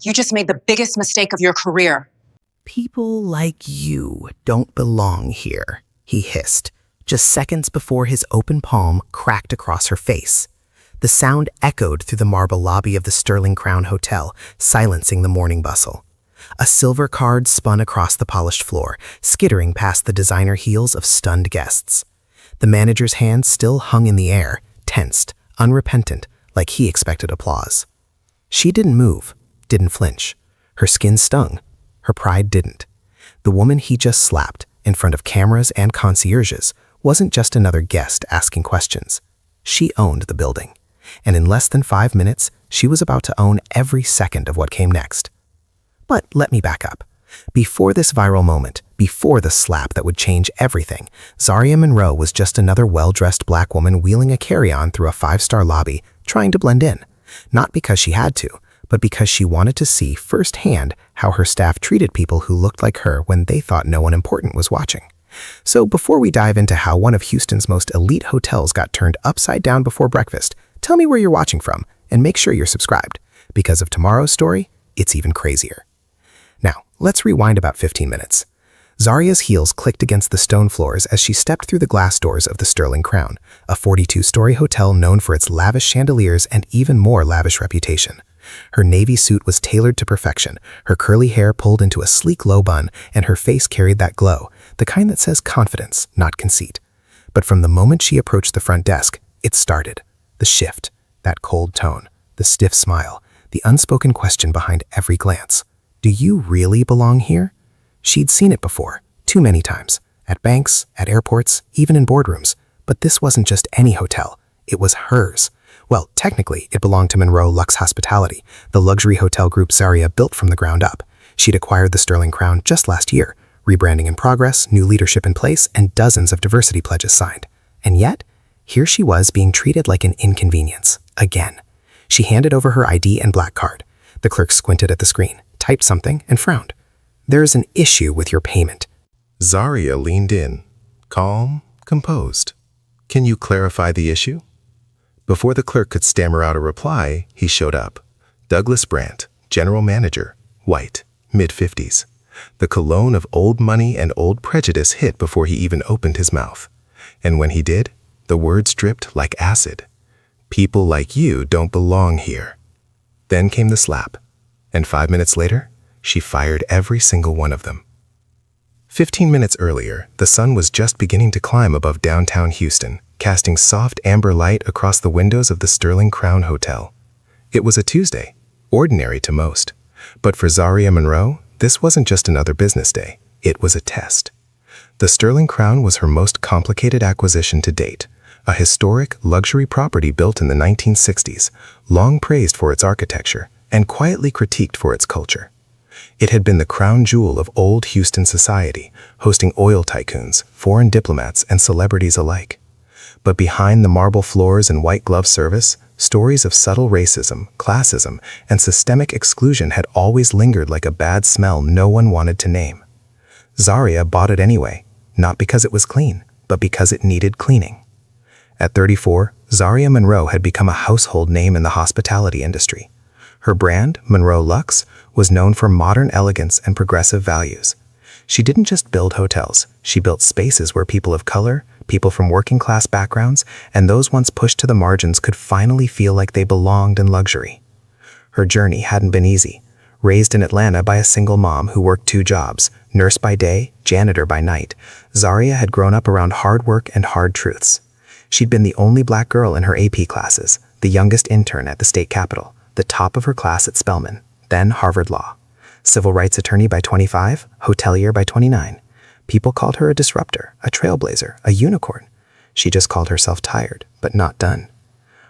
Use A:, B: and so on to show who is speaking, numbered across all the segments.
A: You just made the biggest mistake of your career.
B: People like you don't belong here, he hissed, just seconds before his open palm cracked across her face. The sound echoed through the marble lobby of the Sterling Crown Hotel, silencing the morning bustle. A silver card spun across the polished floor, skittering past the designer heels of stunned guests. The manager's hand still hung in the air, tensed, unrepentant, like he expected applause. She didn't move, didn't flinch. Her skin stung. Her pride didn't. The woman he just slapped, in front of cameras and concierges, wasn't just another guest asking questions. She owned the building. And in less than 5 minutes, she was about to own every second of what came next. But let me back up. Before this viral moment, before the slap that would change everything, Zaria Monroe was just another well-dressed black woman wheeling a carry-on through a 5-star lobby, trying to blend in. Not because she had to, but because she wanted to see firsthand how her staff treated people who looked like her when they thought no one important was watching. So before we dive into how one of Houston's most elite hotels got turned upside down before breakfast, tell me where you're watching from and make sure you're subscribed, because of tomorrow's story, it's even crazier. Now, let's rewind about 15 minutes. Zaria's heels clicked against the stone floors as she stepped through the glass doors of the Sterling Crown, a 42-story hotel known for its lavish chandeliers and even more lavish reputation. Her navy suit was tailored to perfection, her curly hair pulled into a sleek low bun, and her face carried that glow, the kind that says confidence, not conceit. But from the moment she approached the front desk, it started. The shift, that cold tone, the stiff smile, the unspoken question behind every glance. Do you really belong here? She'd seen it before, too many times, at banks, at airports, even in boardrooms. But this wasn't just any hotel. It was hers. Well, technically, it belonged to Monroe Luxe Hospitality, the luxury hotel group Zaria built from the ground up. She'd acquired the Sterling Crown just last year, rebranding in progress, new leadership in place, and dozens of diversity pledges signed. And yet, here she was being treated like an inconvenience, again. She handed over her ID and black card. The clerk squinted at the screen, typed something, and frowned. "There's an issue with your payment."
C: Zaria leaned in, calm, composed. "Can you clarify the issue?" Before the clerk could stammer out a reply, he showed up. Douglas Brandt, general manager, white, mid-50s. The cologne of old money and old prejudice hit before he even opened his mouth. And when he did, the words dripped like acid. "People like you don't belong here." Then came the slap, and 5 minutes later, she fired every single one of them. 15 minutes earlier, the sun was just beginning to climb above downtown Houston, casting soft amber light across the windows of the Sterling Crown Hotel. It was a Tuesday, ordinary to most. But for Zaria Monroe, this wasn't just another business day. It was a test. The Sterling Crown was her most complicated acquisition to date, a historic luxury property built in the 1960s, long praised for its architecture and quietly critiqued for its culture. It had been the crown jewel of old Houston society, hosting oil tycoons, foreign diplomats, and celebrities alike. But behind the marble floors and white glove service, stories of subtle racism, classism, and systemic exclusion had always lingered like a bad smell no one wanted to name. Zaria bought it anyway, not because it was clean, but because it needed cleaning. At 34, Zaria Monroe had become a household name in the hospitality industry. Her brand, Monroe Luxe, was known for modern elegance and progressive values. She didn't just build hotels, she built spaces where people of color, people from working-class backgrounds, and those once pushed to the margins could finally feel like they belonged in luxury. Her journey hadn't been easy. Raised in Atlanta by a single mom who worked 2 jobs, nurse by day, janitor by night, Zaria had grown up around hard work and hard truths. She'd been the only black girl in her AP classes, the youngest intern at the state capitol, the top of her class at Spelman, then Harvard Law. Civil rights attorney by 25, hotelier by 29. People called her a disruptor, a trailblazer, a unicorn. She just called herself tired, but not done.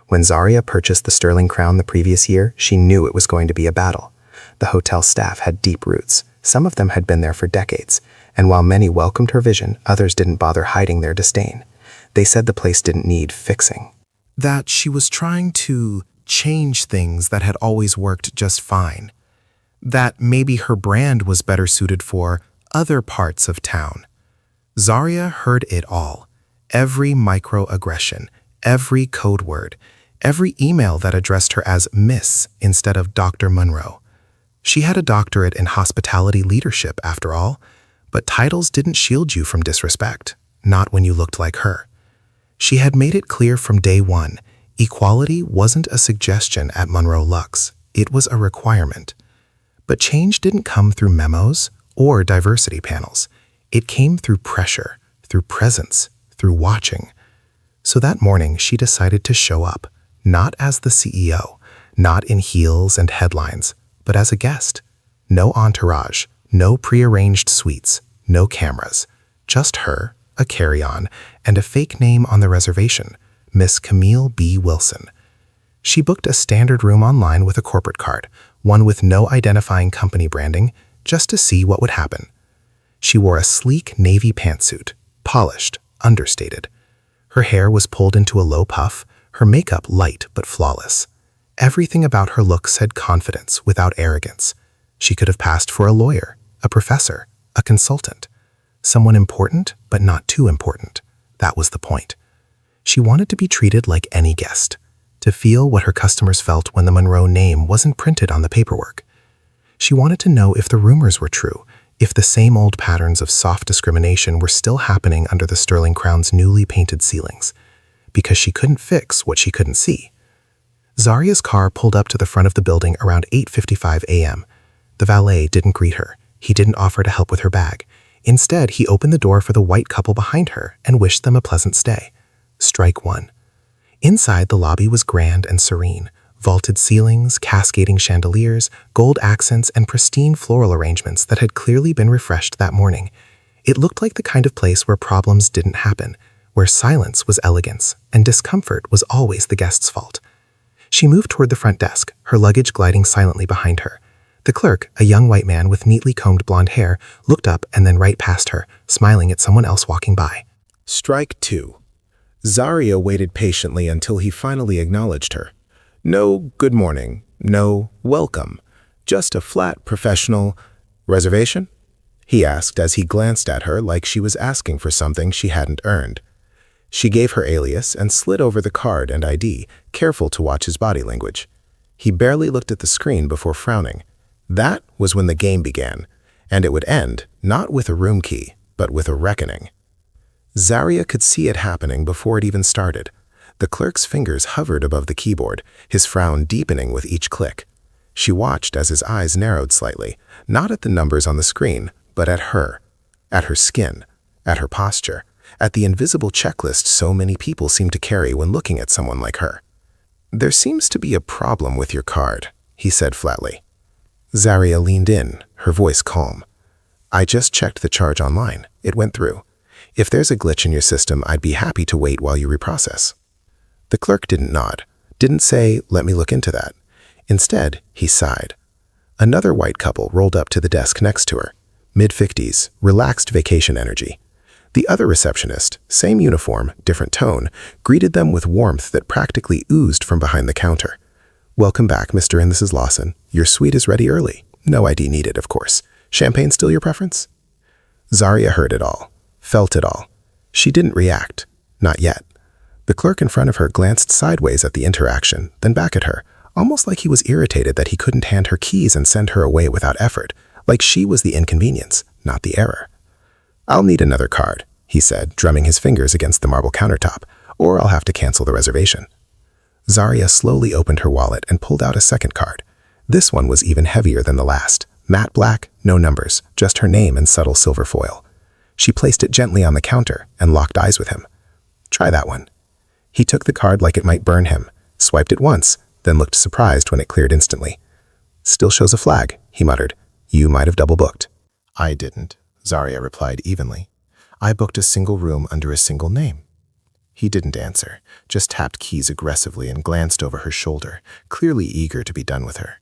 C: When Zaria purchased the Sterling Crown the previous year, she knew it was going to be a battle. The hotel staff had deep roots. Some of them had been there for decades, and while many welcomed her vision, others didn't bother hiding their disdain. They said the place didn't need fixing. That she was trying to change things that had always worked just fine. That maybe her brand was better suited for other parts of town. Zaria heard it all. Every microaggression, every code word.
B: every email that addressed her as Miss instead of Dr. Monroe. She had a doctorate in hospitality leadership, after all, but titles didn't shield you from disrespect, not when you looked like her. She had made it clear from day one, equality wasn't a suggestion at Monroe Lux, it was a requirement. But change didn't come through memos or diversity panels. It came through pressure, through presence, through watching. So that morning, she decided to show up, not as the CEO, not in heels and headlines, but as a guest. No entourage, no prearranged suites, no cameras, just her, a carry-on, and a fake name on the reservation, Miss Camille B. Wilson. She booked a standard room online with a corporate card, one with no identifying company branding, just to see what would happen. She wore a sleek navy pantsuit, polished, understated. Her hair was pulled into a low puff, her makeup light but flawless. Everything about her look said confidence without arrogance. She could have passed for a lawyer, a professor, a consultant. Someone important, but not too important. That was the point. She wanted to be treated like any guest, to feel what her customers felt when the Monroe name wasn't printed on the paperwork. She wanted to know if the rumors were true, if the same old patterns of soft discrimination were still happening under the Sterling Crown's newly painted ceilings, because she couldn't fix what she couldn't see. Zaria's car pulled up to the front of the building around 8:55 a.m. The valet didn't greet her. He didn't offer to help with her bag. Instead, he opened the door for the white couple behind her and wished them a pleasant stay. Strike one. Inside, the lobby was grand and serene. Vaulted ceilings, cascading chandeliers, gold accents, and pristine floral arrangements that had clearly been refreshed that morning. It looked like the kind of place where problems didn't happen, where silence was elegance and discomfort was always the guest's fault. She moved toward the front desk, her luggage gliding silently behind her. The clerk, a young white man with neatly combed blonde hair, looked up and then right past her, smiling at someone else walking by.
C: Strike two. Zaria waited patiently until he finally acknowledged her. No good morning, no welcome, just a flat professional reservation? He asked as he glanced at her like she was asking for something she hadn't earned. She gave her alias and slid over the card and ID, careful to watch his body language. He barely looked at the screen before frowning. That was when the game began, and it would end not with a room key, but with a reckoning. Zaria could see it happening before it even started. The clerk's fingers hovered above the keyboard, his frown deepening with each click. She watched as his eyes narrowed slightly, not at the numbers on the screen, but at her skin, at her posture, at the invisible checklist so many people seem to carry when looking at someone like her. "There seems to be a problem with your card," he said flatly. Zaria leaned in, her voice calm. "I just checked the charge online. It went through. If there's a glitch in your system, I'd be happy to wait while you reprocess." The clerk didn't nod, didn't say, "Let me look into that." Instead, he sighed. Another white couple rolled up to the desk next to her, mid-50s, relaxed vacation energy. The other receptionist, same uniform, different tone, greeted them with warmth that practically oozed from behind the counter. "Welcome back, Mr. and Mrs. Lawson. Your suite is ready early. No ID needed, of course. Champagne still your preference?" Zaria heard it all, felt it all. She didn't react. Not yet. The clerk in front of her glanced sideways at the interaction, then back at her, almost like he was irritated that he couldn't hand her keys and send her away without effort, like she was the inconvenience, not the error. "I'll need another card," he said, drumming his fingers against the marble countertop, "or I'll have to cancel the reservation." Zaria slowly opened her wallet and pulled out a second card. This one was even heavier than the last, matte black, no numbers, just her name in subtle silver foil. She placed it gently on the counter and locked eyes with him. "Try that one." He took the card like it might burn him, swiped it once, then looked surprised when it cleared instantly. "Still shows a flag," he muttered. "You might have double booked." "I didn't," Zaria replied evenly. "I booked a single room under a single name." He didn't answer, just tapped keys aggressively and glanced over her shoulder, clearly eager to be done with her.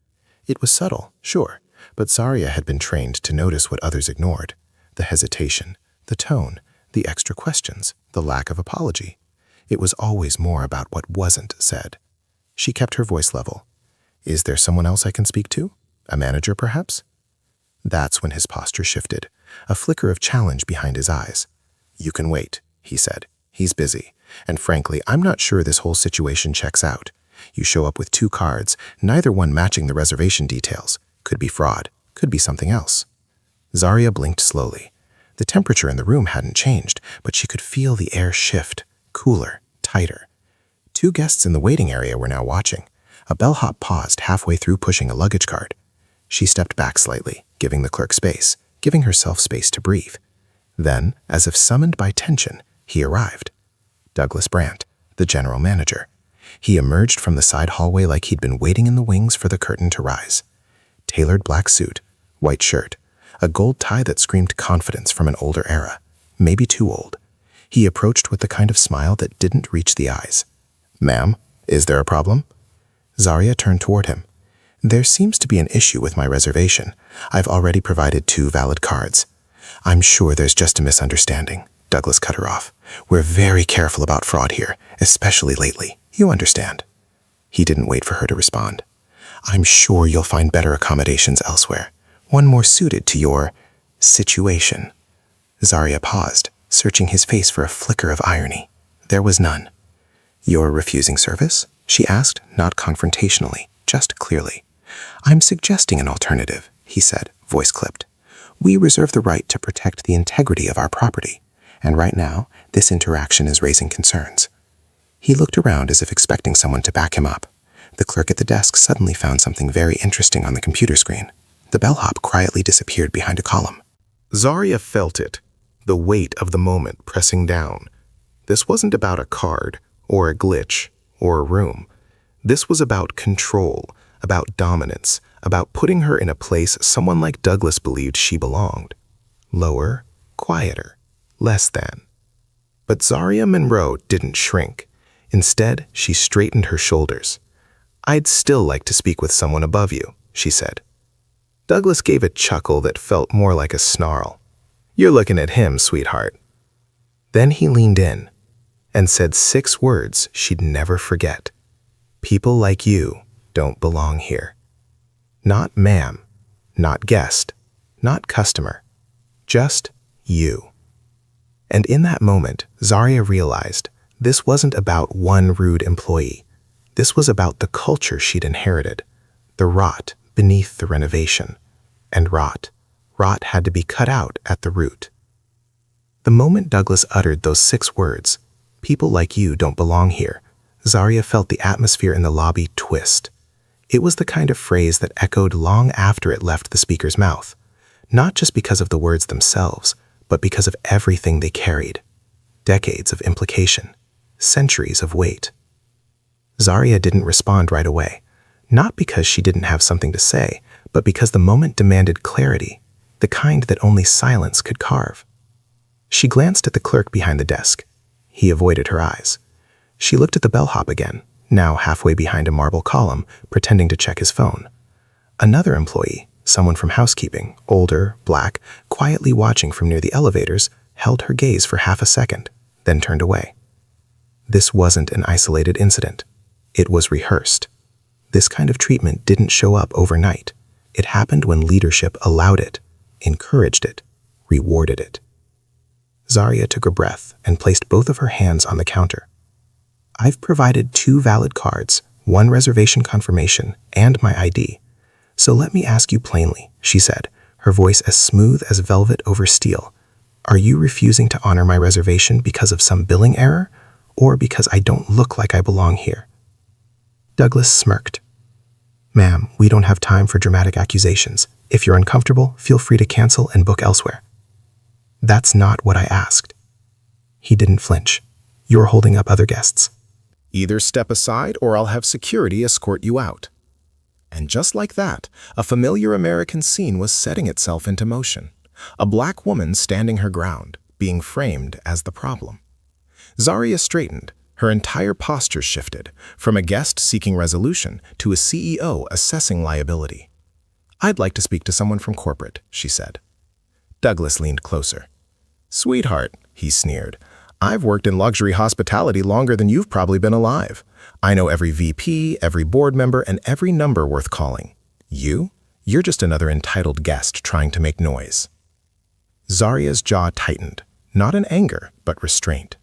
C: It was subtle, sure, but Zaria had been trained to notice what others ignored. The hesitation, the tone, the extra questions, the lack of apology. It was always more about what wasn't said. She kept her voice level. "Is there someone else I can speak to? A manager, perhaps?" That's when his posture shifted, a flicker of challenge behind his eyes. "You can wait," he said. "He's busy, and frankly, I'm not sure this whole situation checks out. You show up with 2 cards, neither one matching the reservation details. Could be fraud, could be something else. Zarya blinked slowly. The temperature in the room hadn't changed, but she could feel the air shift, cooler, tighter. 2 guests in the waiting area were now watching. A bellhop paused halfway through pushing a luggage cart. She stepped back slightly, giving the clerk space, giving herself space to breathe. Then, as if summoned by tension, he arrived. Douglas Brandt, the general manager. He emerged from the side hallway like he'd been waiting in the wings for the curtain to rise. Tailored black suit, white shirt, a gold tie that screamed confidence from an older era, maybe too old. He approached with the kind of smile that didn't reach the eyes. "Ma'am, is there a problem?" Zarya turned toward him. "There seems to be an issue with my reservation. I've already provided 2 valid cards." "I'm sure there's just a misunderstanding," Douglas cut her off. "We're very careful about fraud here, especially lately. You understand." He didn't wait for her to respond. "I'm sure you'll find better accommodations elsewhere. One more suited to your situation." Zarya paused, searching his face for a flicker of irony. There was none. "You're refusing service?" she asked, not confrontationally, just clearly. "I'm suggesting an alternative," he said, voice clipped. "We reserve the right to protect the integrity of our property, and right now, this interaction is raising concerns." He looked around as if expecting someone to back him up. The clerk at the desk suddenly found something very interesting on the computer screen. The bellhop quietly disappeared behind a column. Zarya felt it, the weight of the moment pressing down. This wasn't about a card, or a glitch, or a room. This was about control, about dominance, about putting her in a place someone like Douglas believed she belonged. Lower, quieter, less than. But Zarya Monroe didn't shrink. Instead, she straightened her shoulders. "I'd still like to speak with someone above you," she said. Douglas gave a chuckle that felt more like a snarl. "You're looking at him, sweetheart." Then he leaned in and said 6 words she'd never forget. "People like you don't belong here." Not ma'am, not guest, not customer, just you. And in that moment, Zarya realized this wasn't about one rude employee. This was about the culture she'd inherited, the rot beneath the renovation. And rot had to be cut out at the root. The moment Douglas uttered those 6 words, "People like you don't belong here," Zarya felt the atmosphere in the lobby twist. It was the kind of phrase that echoed long after it left the speaker's mouth, not just because of the words themselves, but because of everything they carried. Decades of implication, centuries of weight. Zarya didn't respond right away, not because she didn't have something to say, but because the moment demanded clarity, the kind that only silence could carve. She glanced at the clerk behind the desk. He avoided her eyes. She looked at the bellhop again, now halfway behind a marble column, pretending to check his phone. Another employee, someone from housekeeping, older, black, quietly watching from near the elevators, held her gaze for half a second, then turned away. This wasn't an isolated incident. It was rehearsed. This kind of treatment didn't show up overnight. It happened when leadership allowed it, encouraged it, rewarded it. Zarya took a breath and placed both of her hands on the counter. "I've provided 2 valid cards, 1 reservation confirmation, and my ID. So let me ask you plainly," she said, her voice as smooth as velvet over steel. "Are you refusing to honor my reservation because of some billing error, or because I don't look like I belong here?" Douglas smirked. "Ma'am, we don't have time for dramatic accusations. If you're uncomfortable, feel free to cancel and book elsewhere." "That's not what I asked." He didn't flinch. "You're holding up other guests."
D: "Either step aside or I'll have security escort you out." And just like that, a familiar American scene was setting itself into motion. A black woman standing her ground, being framed as the problem. Zarya straightened. Her entire posture shifted, from a guest seeking resolution to a CEO assessing liability. "I'd like to speak to someone from corporate," she said. Douglas leaned closer. "Sweetheart," he sneered, "I've worked in luxury hospitality longer than you've probably been alive. I know every VP, every board member, and every number worth calling. You're just another entitled guest trying to make noise." Zarya's jaw tightened, not in anger, but restraint.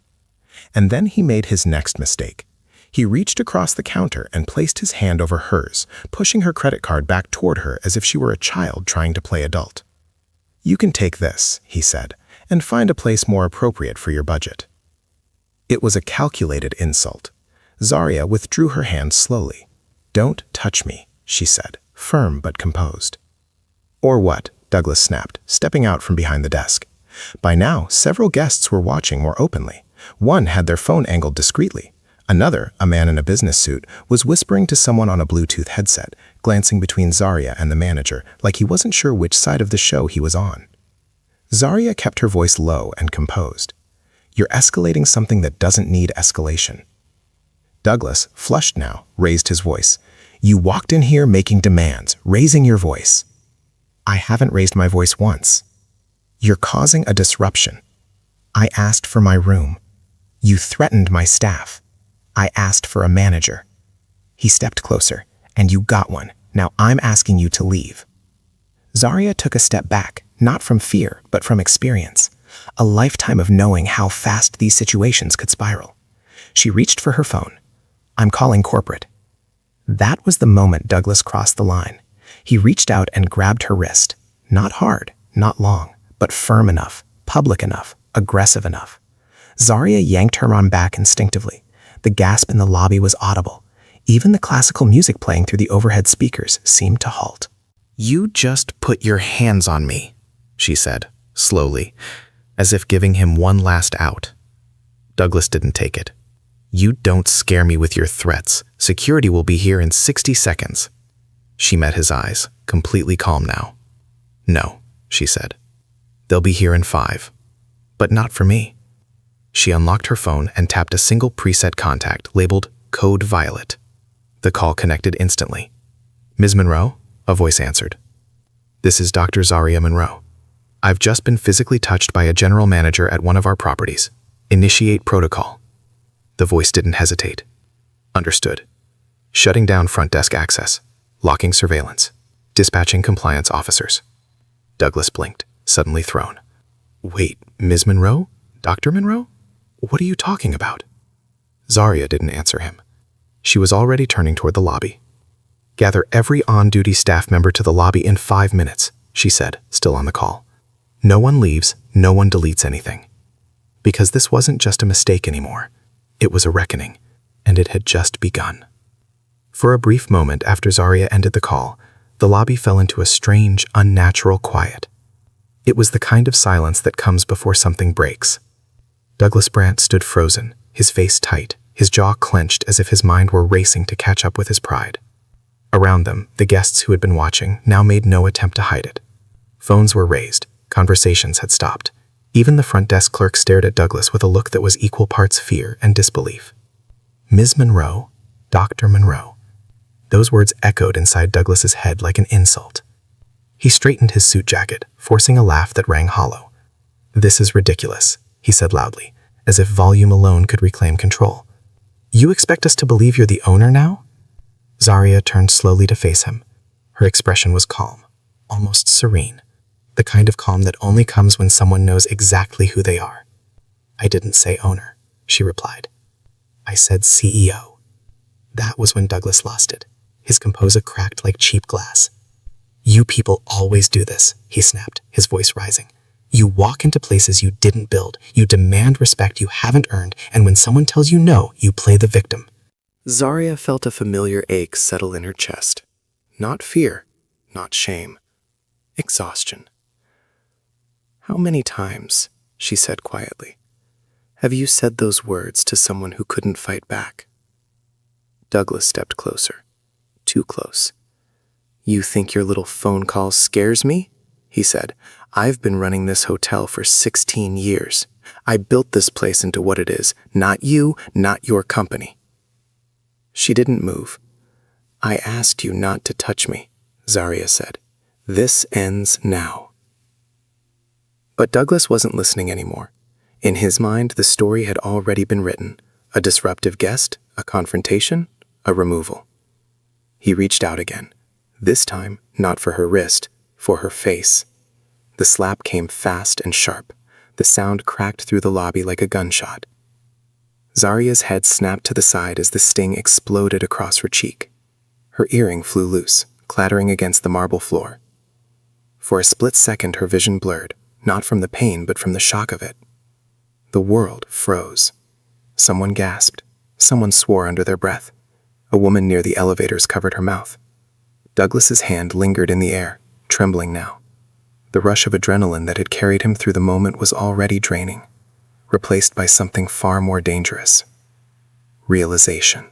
D: And then he made his next mistake. He reached across the counter and placed his hand over hers, pushing her credit card back toward her as if she were a child trying to play adult. "You can take this," he said, "and find a place more appropriate for your budget." It was a calculated insult. Zarya withdrew her hand slowly. "Don't touch me," she said, firm but composed. "Or what?" Douglas snapped, stepping out from behind the desk. By now, several guests were watching more openly. One had their phone angled discreetly. Another, a man in a business suit, was whispering to someone on a Bluetooth headset, glancing between Zarya and the manager like he wasn't sure which side of the show he was on. Zarya kept her voice low and composed. "You're escalating something that doesn't need escalation." Douglas, flushed now, raised his voice. "You walked in here making demands, raising your voice." "I haven't raised my voice once." "You're causing a disruption." "I asked for my room." "You threatened my staff." "I asked for a manager." He stepped closer. "And you got one. Now I'm asking you to leave." Zarya took a step back, not from fear, but from experience. A lifetime of knowing how fast these situations could spiral. She reached for her phone. "I'm calling corporate." That was the moment Douglas crossed the line. He reached out and grabbed her wrist. Not hard, not long, but firm enough, public enough, aggressive enough. Zarya yanked her arm back instinctively. The gasp in the lobby was audible. Even the classical music playing through the overhead speakers seemed to halt. "You just put your hands on me," she said, slowly, as if giving him one last out. Douglas didn't take it. "You don't scare me with your threats. Security will be here in 60 seconds. She met his eyes, completely calm now. "No," she said. "They'll be here in 5. But not for me." She unlocked her phone and tapped a single preset contact labeled Code Violet. The call connected instantly. "Ms. Monroe?" a voice answered. "This is Dr. Zarya Monroe. I've just been physically touched by a general manager at one of our properties. Initiate protocol." The voice didn't hesitate. "Understood. Shutting down front desk access. Locking surveillance. Dispatching compliance officers." Douglas blinked, suddenly thrown. "Wait, Ms. Monroe? Dr. Monroe? What are you talking about?" Zarya didn't answer him. She was already turning toward the lobby. "Gather every on-duty staff member to the lobby in 5 minutes," she said, still on the call. "No one leaves, no one deletes anything." Because this wasn't just a mistake anymore. It was a reckoning, and it had just begun. For a brief moment after Zarya ended the call, the lobby fell into a strange, unnatural quiet. It was the kind of silence that comes before something breaks. Douglas Brandt stood frozen, his face tight, his jaw clenched as if his mind were racing to catch up with his pride. Around them, the guests who had been watching now made no attempt to hide it. Phones were raised, conversations had stopped. Even the front desk clerk stared at Douglas with a look that was equal parts fear and disbelief. "Ms. Monroe, Dr. Monroe." Those words echoed inside Douglas's head like an insult. He straightened his suit jacket, forcing a laugh that rang hollow. "This is ridiculous," he said loudly, as if volume alone could reclaim control. "You expect us to believe you're the owner now?" Zarya turned slowly to face him. Her expression was calm, almost serene, the kind of calm that only comes when someone knows exactly who they are. "I didn't say owner," she replied. "I said CEO." That was when Douglas lost it. His composure cracked like cheap glass. "You people always do this," he snapped, his voice rising. "You walk into places you didn't build, you demand respect you haven't earned, and when someone tells you no, you play the victim." Zarya felt a familiar ache settle in her chest. Not fear, not shame. Exhaustion. "How many times," she said quietly, "have you said those words to someone who couldn't fight back?" Douglas stepped closer. Too close. "You think your little phone call scares me?" he said. "I've been running this hotel for 16 years. I built this place into what it is, not you, not your company." She didn't move. "I asked you not to touch me," Zarya said. "This ends now." But Douglas wasn't listening anymore. In his mind, the story had already been written. A disruptive guest, a confrontation, a removal. He reached out again. This time, not for her wrist, for her face. The slap came fast and sharp. The sound cracked through the lobby like a gunshot. Zaria's head snapped to the side as the sting exploded across her cheek. Her earring flew loose, clattering against the marble floor. For a split second her vision blurred, not from the pain but from the shock of it. The world froze. Someone gasped. Someone swore under their breath. A woman near the elevators covered her mouth. Douglas's hand lingered in the air, trembling now. The rush of adrenaline that had carried him through the moment was already draining, replaced by something far more dangerous. Realization.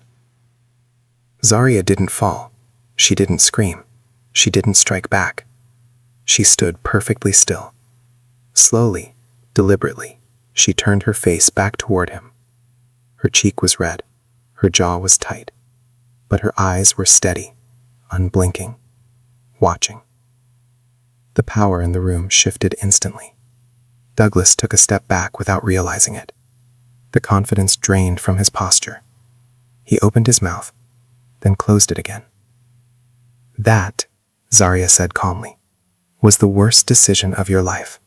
D: Zaria didn't fall. She didn't scream. She didn't strike back. She stood perfectly still. Slowly, deliberately, she turned her face back toward him. Her cheek was red. Her jaw was tight. But her eyes were steady, unblinking, watching. The power in the room shifted instantly. Douglas took a step back without realizing it. The confidence drained from his posture. He opened his mouth, then closed it again. That, Zaria said calmly, was the worst decision of your life.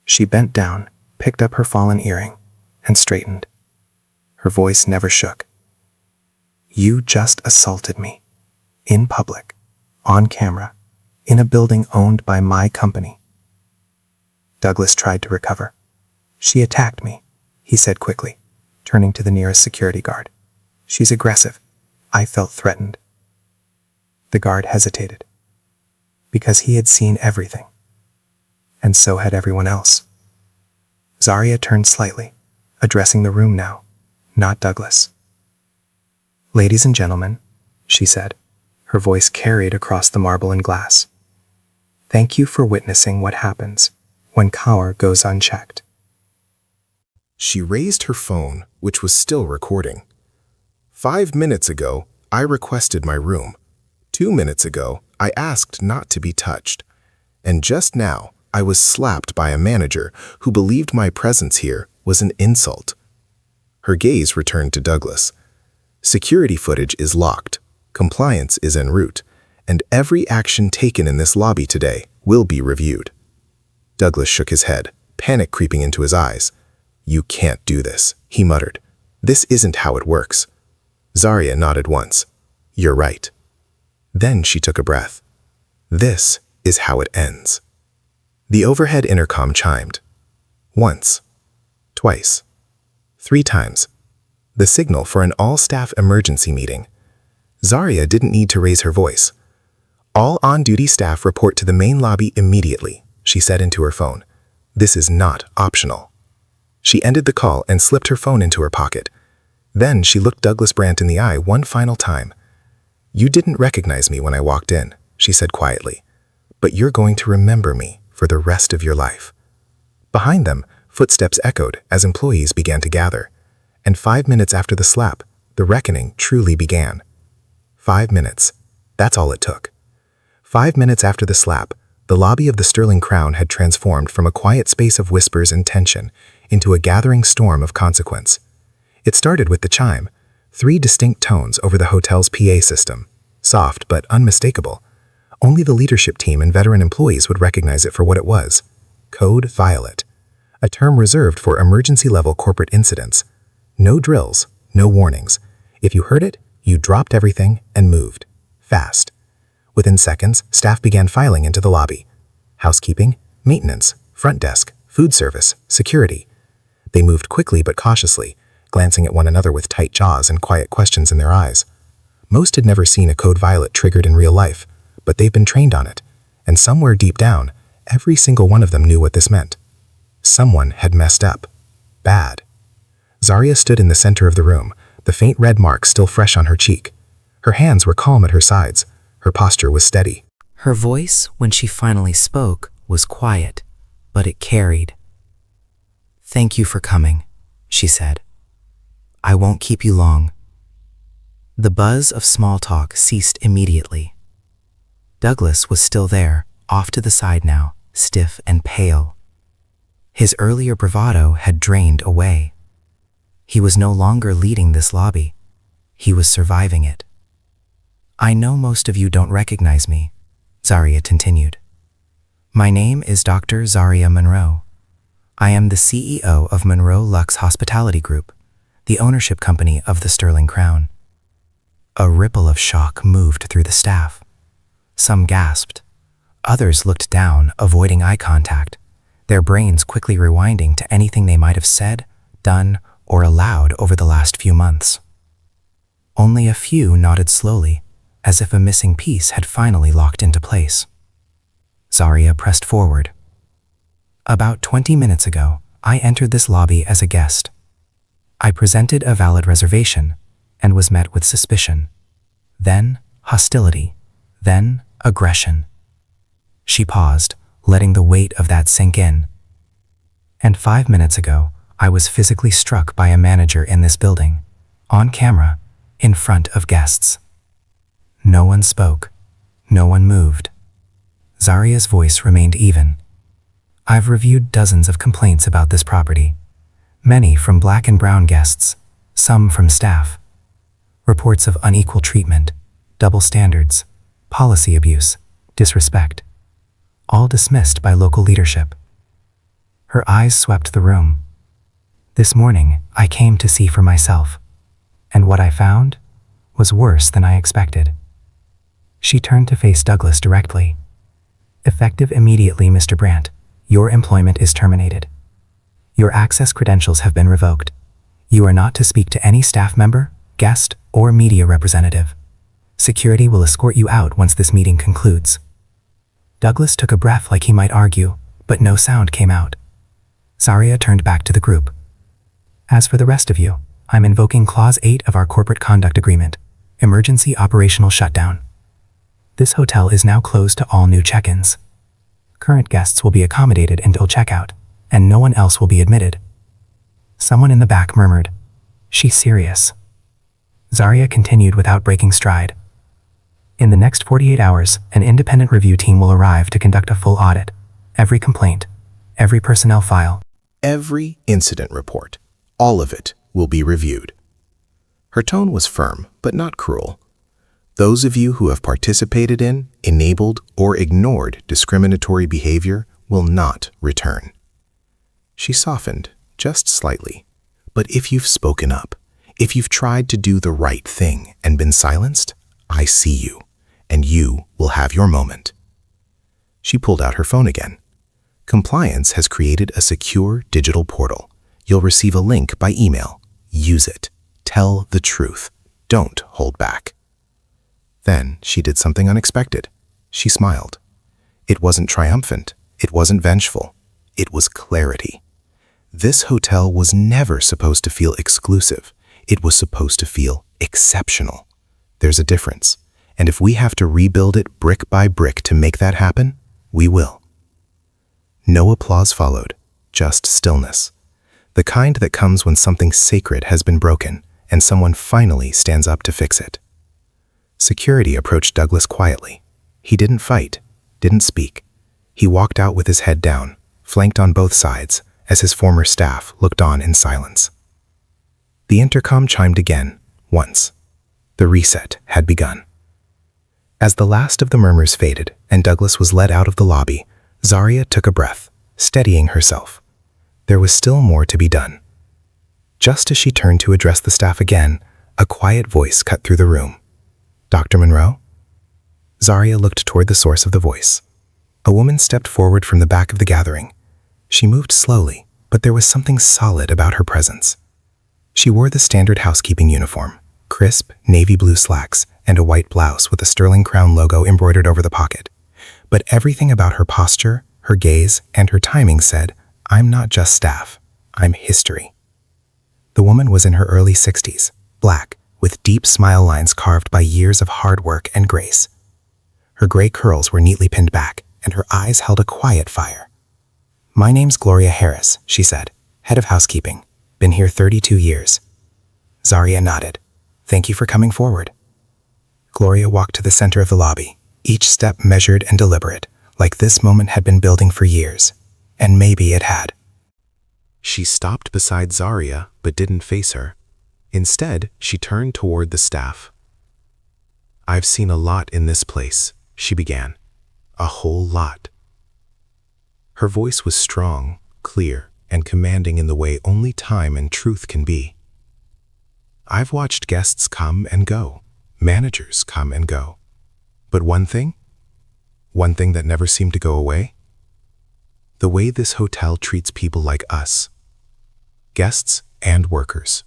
D: She bent down, picked up her fallen earring, and straightened. Her voice never shook. You just assaulted me. In public, on camera, in a building owned by my company. Douglas tried to recover. She attacked me, he said quickly, turning to the nearest security guard. She's aggressive. I felt threatened. The guard hesitated, because he had seen everything. And so had everyone else. Zaria turned slightly, addressing the room now, not Douglas. Ladies and gentlemen, she said, her voice carried across the marble and glass. Thank you for witnessing what happens when power goes unchecked.
C: She raised her phone, which was still recording. 5 minutes ago, I requested my room. 2 minutes ago, I asked not to be touched. And just now, I was slapped by a manager who believed my presence here was an insult. Her gaze returned to Douglas. Security footage is locked, compliance is en route, and every action taken in this lobby today will be reviewed. Douglas shook his head, panic creeping into his eyes. You can't do this, he muttered. This isn't how it works. Zaria nodded once. You're right. Then she took a breath. This is how it ends. The overhead intercom chimed. Once. Twice. 3 times. The signal for an all-staff emergency meeting. Zaria didn't need to raise her voice. All on-duty staff report to the main lobby immediately, she said into her phone. This is not optional. She ended the call and slipped her phone into her pocket. Then she looked Douglas Brandt in the eye one final time. You didn't recognize me when I walked in, she said quietly, but you're going to remember me for the rest of your life. Behind them, footsteps echoed as employees began to gather. And 5 minutes after the slap, the reckoning truly began. 5 minutes. That's all it took. 5 minutes after the slap, the lobby of the Sterling Crown had transformed from a quiet space of whispers and tension into a gathering storm of consequence. It started with the chime, 3 distinct tones over the hotel's PA system, soft but unmistakable. Only the leadership team and veteran employees would recognize it for what it was. Code Violet, a term reserved for emergency-level corporate incidents. No drills, no warnings. If you heard it, you dropped everything and moved. Fast. Within seconds, staff began filing into the lobby. Housekeeping, maintenance, front desk, food service, security. They moved quickly but cautiously, glancing at one another with tight jaws and quiet questions in their eyes. Most had never seen a Code Violet triggered in real life, but they've been trained on it, and somewhere deep down, every single one of them knew what this meant. Someone had messed up. Bad. Zaria stood in the center of the room, the faint red mark still fresh on her cheek. Her hands were calm at her sides. Her posture was steady.
B: Her voice, when she finally spoke, was quiet, but it carried. Thank you for coming, she said. I won't keep you long. The buzz of small talk ceased immediately. Douglas was still there, off to the side now, stiff and pale. His earlier bravado had drained away. He was no longer leading this lobby. He was surviving it. I know most of you don't recognize me, Zaria continued. My name is Dr. Zaria Monroe. I am the CEO of Monroe Lux Hospitality Group, the ownership company of the Sterling Crown. A ripple of shock moved through the staff. Some gasped. Others looked down, avoiding eye contact, their brains quickly rewinding to anything they might have said, done, or allowed over the last few months. Only a few nodded slowly, as if a missing piece had finally locked into place. Zarya pressed forward. About 20 minutes ago, I entered this lobby as a guest. I presented a valid reservation and was met with suspicion. Then hostility. Then aggression. She paused, letting the weight of that sink in. And 5 minutes ago, I was physically struck by a manager in this building, on camera, in front of guests. No one spoke. No one moved. Zarya's voice remained even. I've reviewed dozens of complaints about this property, many from black and brown guests, some from staff. Reports of unequal treatment, double standards, policy abuse, disrespect, all dismissed by local leadership. Her eyes swept the room. This morning, I came to see for myself, and what I found was worse than I expected. She turned to face Douglas directly. Effective immediately, Mr. Brandt, your employment is terminated. Your access credentials have been revoked. You are not to speak to any staff member, guest, or media representative. Security will escort you out once this meeting concludes. Douglas took a breath like he might argue, but no sound came out. Zarya turned back to the group. As for the rest of you, I'm invoking Clause 8 of our Corporate Conduct Agreement, Emergency Operational Shutdown. This hotel is now closed to all new check-ins. Current guests will be accommodated until checkout, and no one else will be admitted. Someone in the back murmured, "She's serious." Zarya continued without breaking stride. In the next 48 hours, an independent review team will arrive to conduct a full audit. Every complaint, every personnel file,
D: Every incident report, all of it, will be reviewed. Her tone was firm, but not cruel. Those of you who have participated in, enabled, or ignored discriminatory behavior will not return. She softened, just slightly. But if you've spoken up, if you've tried to do the right thing and been silenced, I see you, and you will have your moment. She pulled out her phone again. Compliance has created a secure digital portal. You'll receive a link by email. Use it. Tell the truth. Don't hold back. Then she did something unexpected. She smiled. It wasn't triumphant. It wasn't vengeful. It was clarity. This hotel was never supposed to feel exclusive. It was supposed to feel exceptional. There's a difference. And if we have to rebuild it brick by brick to make that happen, we will. No applause followed, just stillness. The kind that comes when something sacred has been broken and someone finally stands up to fix it. Security approached Douglas quietly. He didn't fight, didn't speak. He walked out with his head down, flanked on both sides, as his former staff looked on in silence. The intercom chimed again, once. The reset had begun. As the last of the murmurs faded and Douglas was led out of the lobby, Zarya took a breath, steadying herself. There was still more to be done. Just as she turned to address the staff again, a quiet voice cut through the room. "Dr. Monroe?" Zarya looked toward the source of the voice. A woman stepped forward from the back of the gathering. She moved slowly, but there was something solid about her presence. She wore the standard housekeeping uniform, crisp navy blue slacks, and a white blouse with a Sterling Crown logo embroidered over the pocket. But everything about her posture, her gaze, and her timing said, "I'm not just staff, I'm history." The woman was in her early 60s, black, with deep smile lines carved by years of hard work and grace. Her gray curls were neatly pinned back, and her eyes held a quiet fire. "My name's Gloria Harris," she said, "head of housekeeping. Been here 32 years. Zarya nodded. "Thank you for coming forward." Gloria walked to the center of the lobby, each step measured and deliberate, like this moment had been building for years. And maybe it had. She stopped beside Zarya, but didn't face her. Instead, she turned toward the staff. "I've seen a lot in this place," she began. "A whole lot." Her voice was strong, clear, and commanding in the way only time and truth can be.
C: I've watched guests come and go, managers come and go. But one thing that never seemed to go away? The way this hotel treats people like us, guests and workers.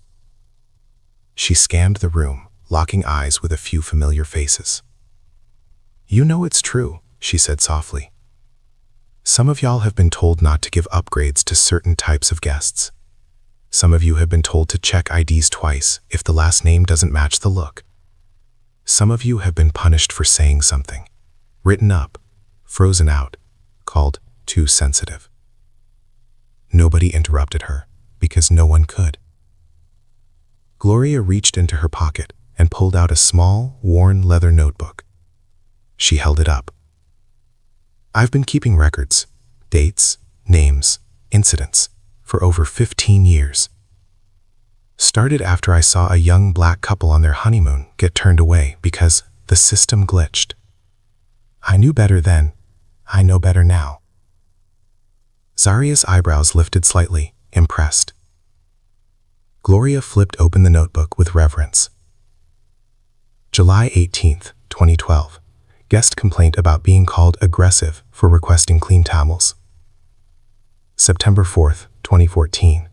C: She scanned the room, locking eyes with a few familiar faces. You know it's true, she said softly. Some of y'all have been told not to give upgrades to certain types of guests. Some of you have been told to check IDs twice if the last name doesn't match the look. Some of you have been punished for saying something, written up, frozen out, called too sensitive. Nobody interrupted her because no one could. Gloria reached into her pocket and pulled out a small, worn leather notebook. She held it up. I've been keeping records, dates, names, incidents, for over 15 years. Started after I saw a young black couple on their honeymoon get turned away because the system glitched. I knew better then. I know better now. Zaria's eyebrows lifted slightly, impressed. Gloria flipped open the notebook with reverence. July 18th, 2012. Guest complaint about being called aggressive for requesting clean towels. September 4th, 2014.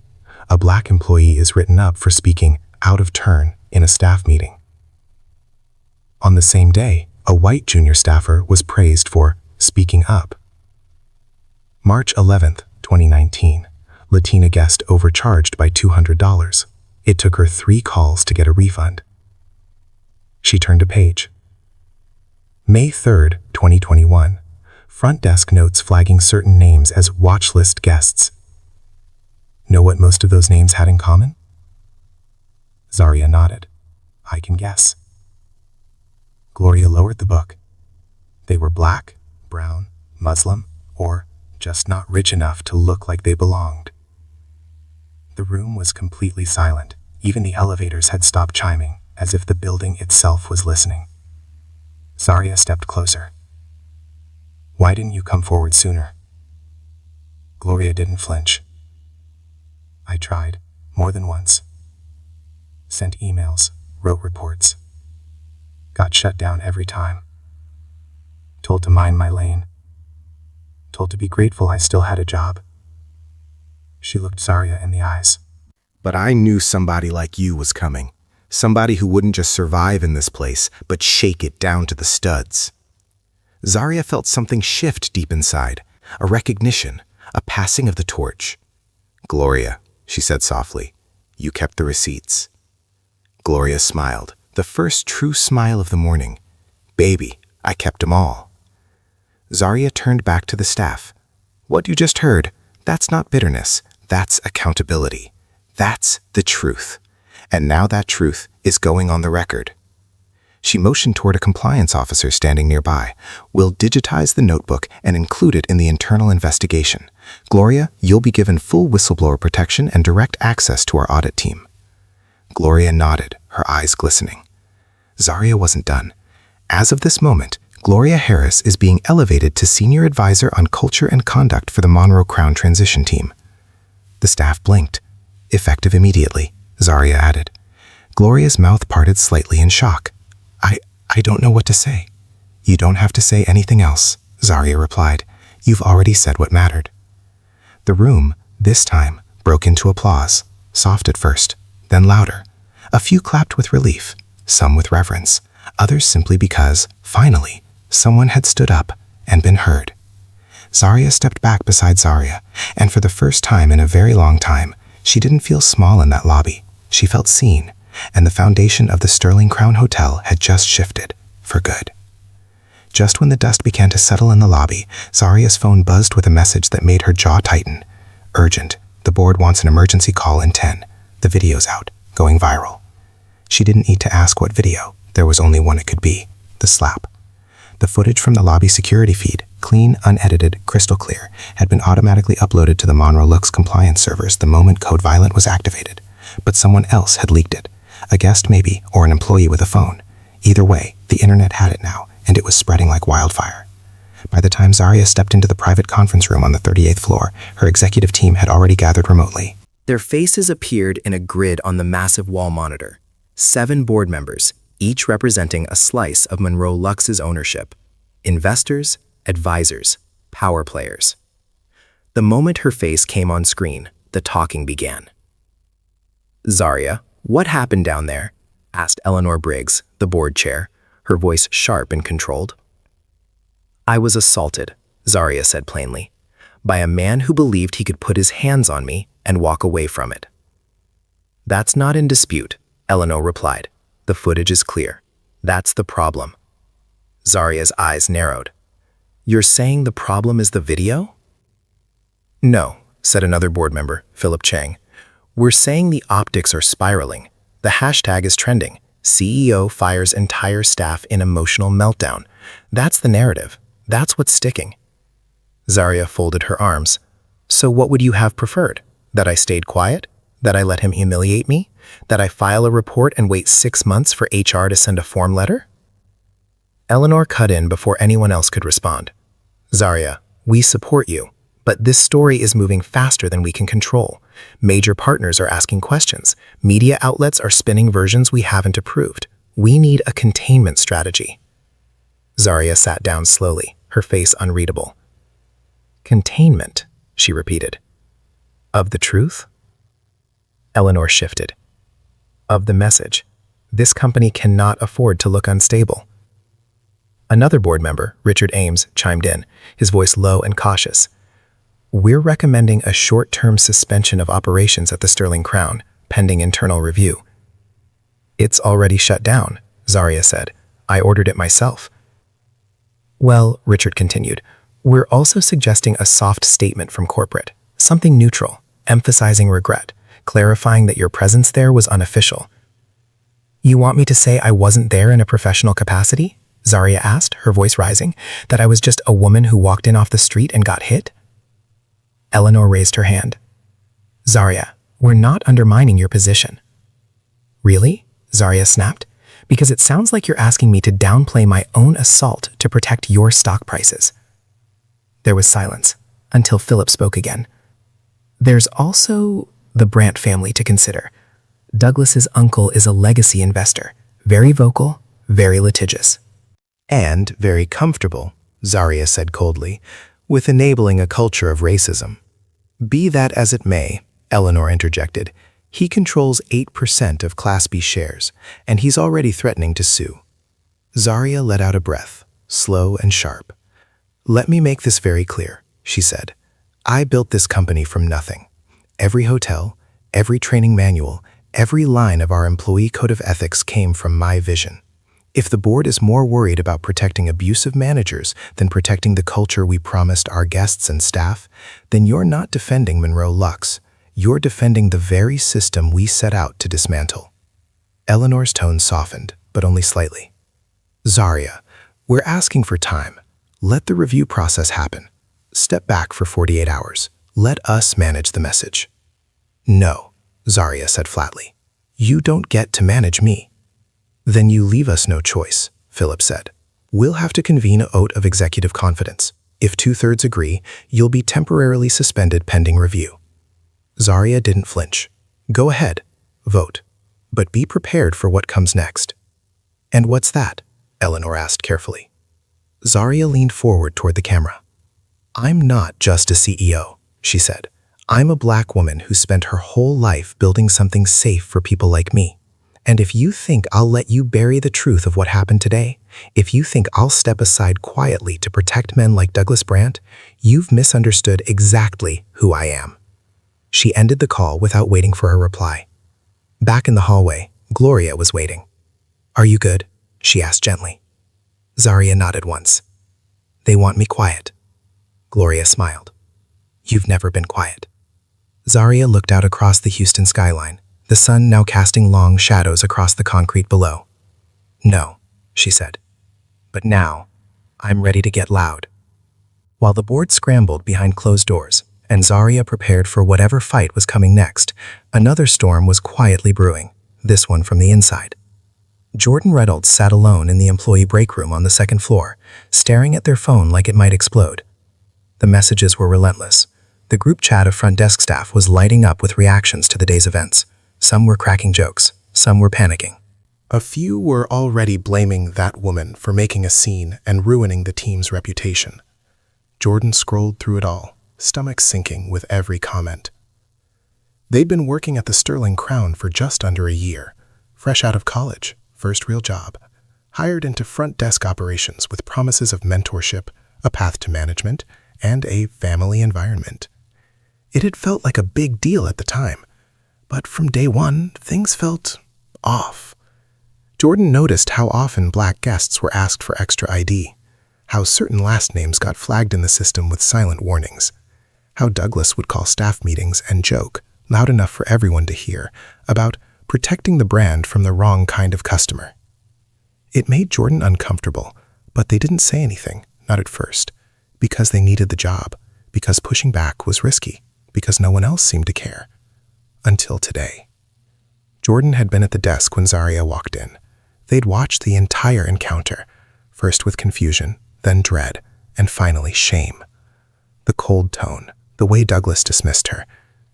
C: A black employee is written up for speaking out of turn in a staff meeting. On the same day, a white junior staffer was praised for speaking up. March 11th, 2019. Latina guest overcharged by $200. It took her 3 calls to get a refund. She turned a page. May 3rd, 2021. Front desk notes flagging certain names as watch list guests. Know what most of those names had in common? Zaria nodded. I can guess. Gloria lowered the book. They were black, brown, Muslim, or just not rich enough to look like they belonged. The room was completely silent. Even the elevators had stopped chiming, as if the building itself was listening. Zaria stepped closer. Why didn't you come forward sooner? Gloria didn't flinch. I tried, more than once. Sent emails, wrote reports. Got shut down every time. Told to mind my lane. Told to be grateful I still had a job. She looked Zaria in the eyes.
D: But I knew somebody like you was coming. Somebody who wouldn't just survive in this place, but shake it down to the studs. Zaria felt something shift deep inside, a recognition, a passing of the torch. Gloria, she said softly, you kept the receipts. Gloria smiled, the first true smile of the morning. Baby, I kept them all. Zaria turned back to the staff. What you just heard, that's not bitterness, that's accountability. That's the truth. And now that truth is going on the record. She motioned toward a compliance officer standing nearby. We'll digitize the notebook and include it in the internal investigation. Gloria, you'll be given full whistleblower protection and direct access to our audit team. Gloria nodded, her eyes glistening. Zaria wasn't done. As of this moment, Gloria Harris is being elevated to Senior Advisor on Culture and Conduct for the Monroe Crown Transition Team. The staff blinked. Effective immediately, Zaria added. Gloria's mouth parted slightly in shock. I don't know what to say. You don't have to say anything else, Zaria replied. You've already said what mattered. The room, this time, broke into applause, soft at first, then louder. A few clapped with relief, some with reverence, others simply because, finally, someone had stood up and been heard. Zaria stepped back beside Zaria, and for the first time in a very long time, she didn't feel small in that lobby. She felt seen, and the foundation of the Sterling Crown Hotel had just shifted, for good. Just when the dust began to settle in the lobby, Zaria's phone buzzed with a message that made her jaw tighten. Urgent. The board wants an emergency call in 10. The video's out, going viral. She didn't need to ask what video. There was only one it could be. The slap. The footage from the lobby security feed, clean, unedited, crystal clear, had been automatically uploaded to the Monroe Looks compliance servers the moment Code Violent was activated. But someone else had leaked it. A guest maybe, or an employee with a phone. Either way, the internet had it now, and it was spreading like wildfire. By the time Zaria stepped into the private conference room on the 38th floor, her executive team had already gathered remotely.
B: Their faces appeared in a grid on the massive wall monitor. 7 board members, each representing a slice of Monroe Lux's ownership. Investors, advisors, power players. The moment her face came on screen, the talking began. "Zaria, what happened down there?" asked Eleanor Briggs, the board chair, her voice sharp and controlled. "I was assaulted," Zaria said plainly, "by a man who believed he could put his hands on me and walk away from it." "That's not in dispute," Eleanor replied. "The footage is clear. That's the problem." Zaria's eyes narrowed. "You're saying the problem is the video?" "No," said another board member, Philip Chang. "We're saying the optics are spiraling. The hashtag is trending. CEO fires entire staff in emotional meltdown. That's the narrative. That's what's sticking." Zaria folded her arms. "So what would you have preferred? That I stayed quiet? That I let him humiliate me? That I file a report and wait 6 months for HR to send a form letter?" Eleanor cut in before anyone else could respond. "Zaria, we support you, but this story is moving faster than we can control. Major partners are asking questions. Media outlets are spinning versions we haven't approved. We need a containment strategy." Zaria sat down slowly, her face unreadable. "Containment," she repeated. "Of the truth?" Eleanor shifted. "Of the message. This company cannot afford to look unstable." Another board member, Richard Ames, chimed in, his voice low and cautious. "We're recommending a short-term suspension of operations at the Sterling Crown, pending internal review." "It's already shut down," Zaria said. "I ordered it myself." "Well," Richard continued, "we're also suggesting a soft statement from corporate, something neutral, emphasizing regret, clarifying that your presence there was unofficial." "You want me to say I wasn't there in a professional capacity?" Zaria asked, her voice rising. "That I was just a woman who walked in off the street and got hit?" Eleanor raised her hand. "Zaria, we're not undermining your position." "Really?" Zaria snapped. "Because it sounds like you're asking me to downplay my own assault to protect your stock prices." There was silence, until Philip spoke again. "There's also the Brandt family to consider. Douglas's uncle is a legacy investor, very vocal, very litigious."
C: And very comfortable, Zaria said coldly, with enabling a culture of racism. "Be that as it may," Eleanor interjected, "he controls 8% of Class B shares, and he's already threatening to sue." Zaria let out a breath, slow and sharp. "Let me make this very clear," she said. "I built this company from nothing. Every hotel, every training manual, every line of our employee code of ethics came from my vision. If the board is more worried about protecting abusive managers than protecting the culture we promised our guests and staff, then you're not defending Monroe Lux. You're defending the very system we set out to dismantle." Eleanor's tone softened, but only slightly. "Zaria, we're asking for time. Let the review process happen. Step back for 48 hours. Let us manage the message." "No," Zaria said flatly. "You don't get to manage me." "Then you leave us no choice," Philip said. "We'll have to convene a vote of executive confidence. If 2/3 agree, you'll be temporarily suspended pending review." Zaria didn't flinch. "Go ahead, vote. But be prepared for what comes next." "And what's that?" Eleanor asked carefully. Zaria leaned forward toward the camera. "I'm not just a CEO," she said. "I'm a Black woman who spent her whole life building something safe for people like me. And if you think I'll let you bury the truth of what happened today, if you think I'll step aside quietly to protect men like Douglas Brandt, you've misunderstood exactly who I am." She ended the call without waiting for a reply. Back in the hallway, Gloria was waiting. "Are you good?" she asked gently. Zaria nodded once. "They want me quiet." Gloria smiled. "You've never been quiet." Zaria looked out across the Houston skyline, the sun now casting long shadows across the concrete below. "No," she said. "But now, I'm ready to get loud." While the board scrambled behind closed doors, and Zaria prepared for whatever fight was coming next, another storm was quietly brewing, this one from the inside. Jordan Reynolds sat alone in the employee break room on the second floor, staring at their phone like it might explode. The messages were relentless. The group chat of front desk staff was lighting up with reactions to the day's events. Some were cracking jokes, some were panicking, A few were already blaming that woman for making a scene and ruining the team's reputation. Jordan scrolled through it all, stomach sinking with every comment. They'd been working at the Sterling Crown for just under a year, fresh out of college, first real job, hired into front desk operations with promises of mentorship, a path to management, and a family environment. It had felt like a big deal at the time, but from day one, things felt off. Jordan noticed how often black guests were asked for extra ID, how certain last names got flagged in the system with silent warnings, how Douglas would call staff meetings and joke, loud enough for everyone to hear, about protecting the brand from the wrong kind of customer. It made Jordan uncomfortable, but they didn't say anything, not at first, because they needed the job, because pushing back was risky, because no one else seemed to care. Until today. Jordan had been at the desk when Zaria walked in. They'd watched the entire encounter, first with confusion, then dread, and finally shame. The cold tone, the way Douglas dismissed her,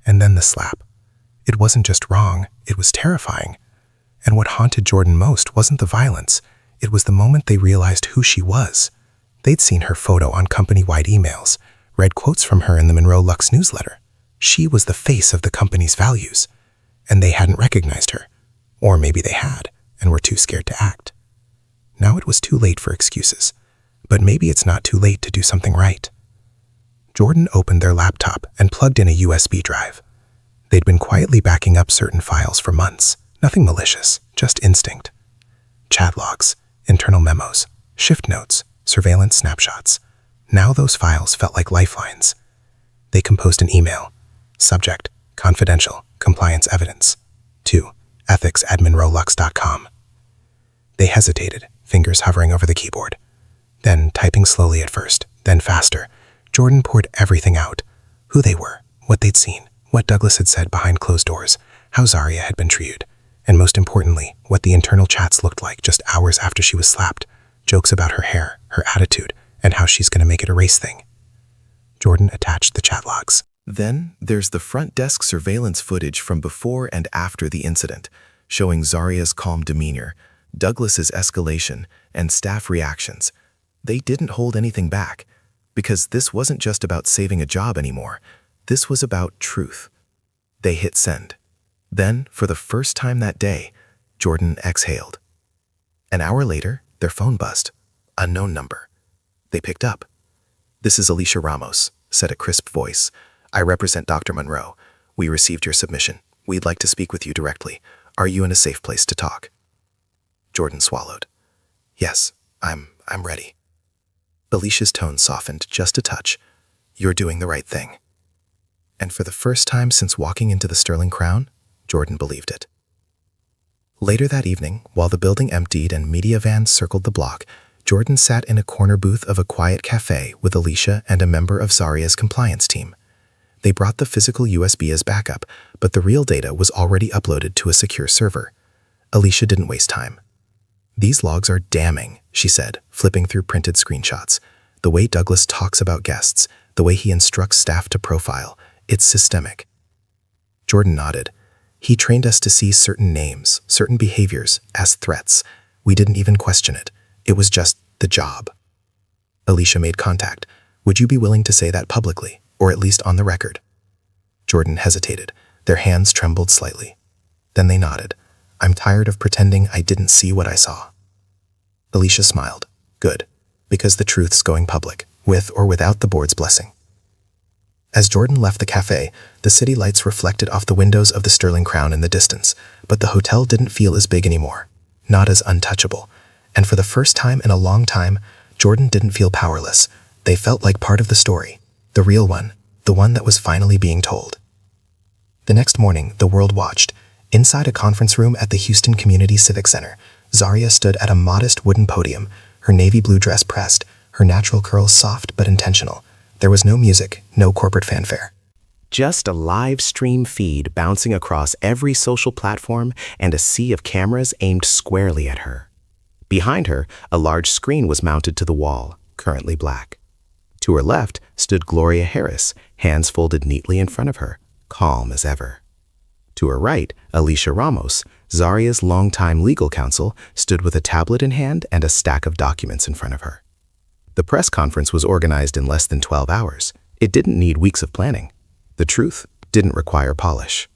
C: and then the slap. It wasn't just wrong, it was terrifying. And what haunted Jordan most wasn't the violence, it was the moment they realized who she was. They'd seen her photo on company-wide emails, read quotes from her in the Monroe Lux newsletter. She was the face of the company's values, and they hadn't recognized her. Or maybe they had, and were too scared to act. Now it was too late for excuses, but maybe it's not too late to do something right. Jordan opened their laptop and plugged in a USB drive. They'd been quietly backing up certain files for months, nothing malicious, just instinct. Chat logs, internal memos, shift notes, surveillance snapshots. Now those files felt like lifelines. They composed an email. Subject, confidential, compliance evidence. To ethics@monroelux.com. They hesitated, fingers hovering over the keyboard. Then, typing slowly at first, then faster, Jordan poured everything out. Who they were, what they'd seen, what Douglas had said behind closed doors, how Zaria had been treated, and most importantly, what the internal chats looked like just hours after she was slapped. Jokes about her hair, her attitude, and how she's going to make it a race thing. Jordan attached the chat logs.
D: Then there's the front desk surveillance footage from before and after the incident, showing Zaria's calm demeanor, Douglas's escalation, and staff reactions. They didn't hold anything back, because this wasn't just about saving a job anymore. This was about truth. They hit send. Then, for the first time that day, Jordan exhaled. An hour later, their phone buzzed. Unknown number. They picked up. "This is Alicia Ramos," said a crisp voice. "I represent Dr. Monroe. We received your submission. We'd like to speak with you directly. Are you in a safe place to talk?" Jordan swallowed. "Yes, I'm ready." Alicia's tone softened just a touch. "You're doing the right thing." And for the first time since walking into the Sterling Crown, Jordan believed it. Later that evening, while the building emptied and media vans circled the block, Jordan sat in a corner booth of a quiet cafe with Alicia and a member of Zaria's compliance team. They brought the physical USB as backup, but the real data was already uploaded to a secure server. Alicia didn't waste time. "These logs are damning," she said, flipping through printed screenshots. "The way Douglas talks about guests, the way he instructs staff to profile, it's systemic." Jordan nodded. "He trained us to see certain names, certain behaviors, as threats. We didn't even question it. It was just the job." Alicia made contact. "Would you be willing to say that publicly, or at least on the record?" Jordan hesitated. Their hands trembled slightly. Then they nodded. "I'm tired of pretending I didn't see what I saw." Alicia smiled. "Good, because the truth's going public, with or without the board's blessing." As Jordan left the cafe, the city lights reflected off the windows of the Sterling Crown in the distance, but the hotel didn't feel as big anymore, not as untouchable. And for the first time in a long time, Jordan didn't feel powerless. They felt like part of the story, the real one, the one that was finally being told. The next morning, the world watched. Inside a conference room at the Houston Community Civic Center, Zaria stood at a modest wooden podium, her navy blue dress pressed, her natural curls soft but intentional. There was no music, no corporate fanfare.
B: Just a live stream feed bouncing across every social platform and a sea of cameras aimed squarely at her. Behind her, a large screen was mounted to the wall, currently black. To her left stood Gloria Harris, hands folded neatly in front of her, calm as ever. To her right, Alicia Ramos,
C: Zaria's longtime legal counsel stood with a tablet in hand and a stack of documents in front of her. The press conference was organized in less than 12 hours. It didn't need weeks of planning. The truth didn't require polish.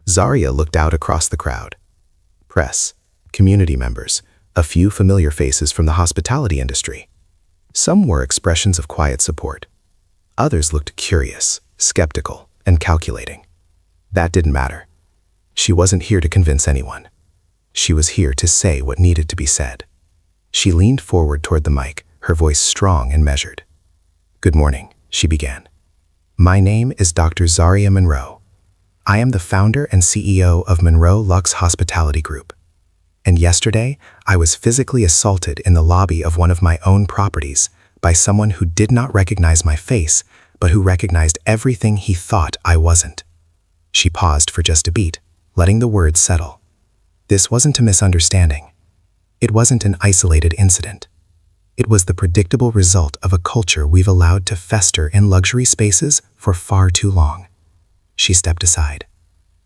C: Zaria looked out across the crowd. Press, community members, a few familiar faces from the hospitality industry. Some were expressions of quiet support. Others looked curious, skeptical, and calculating. That didn't matter. She wasn't here to convince anyone. She was here to say what needed to be said. She leaned forward toward the mic, her voice strong and measured. "Good morning," she began. "My name is Dr. Zaria Monroe. I am the founder and CEO of Monroe Lux Hospitality Group. And yesterday, I was physically assaulted in the lobby of one of my own properties by someone who did not recognize my face, but who recognized everything he thought I wasn't." She paused for just a beat, letting the words settle. This wasn't a misunderstanding. It wasn't an isolated incident. It was the predictable result of a culture we've allowed to fester in luxury spaces for far too long. She stepped aside.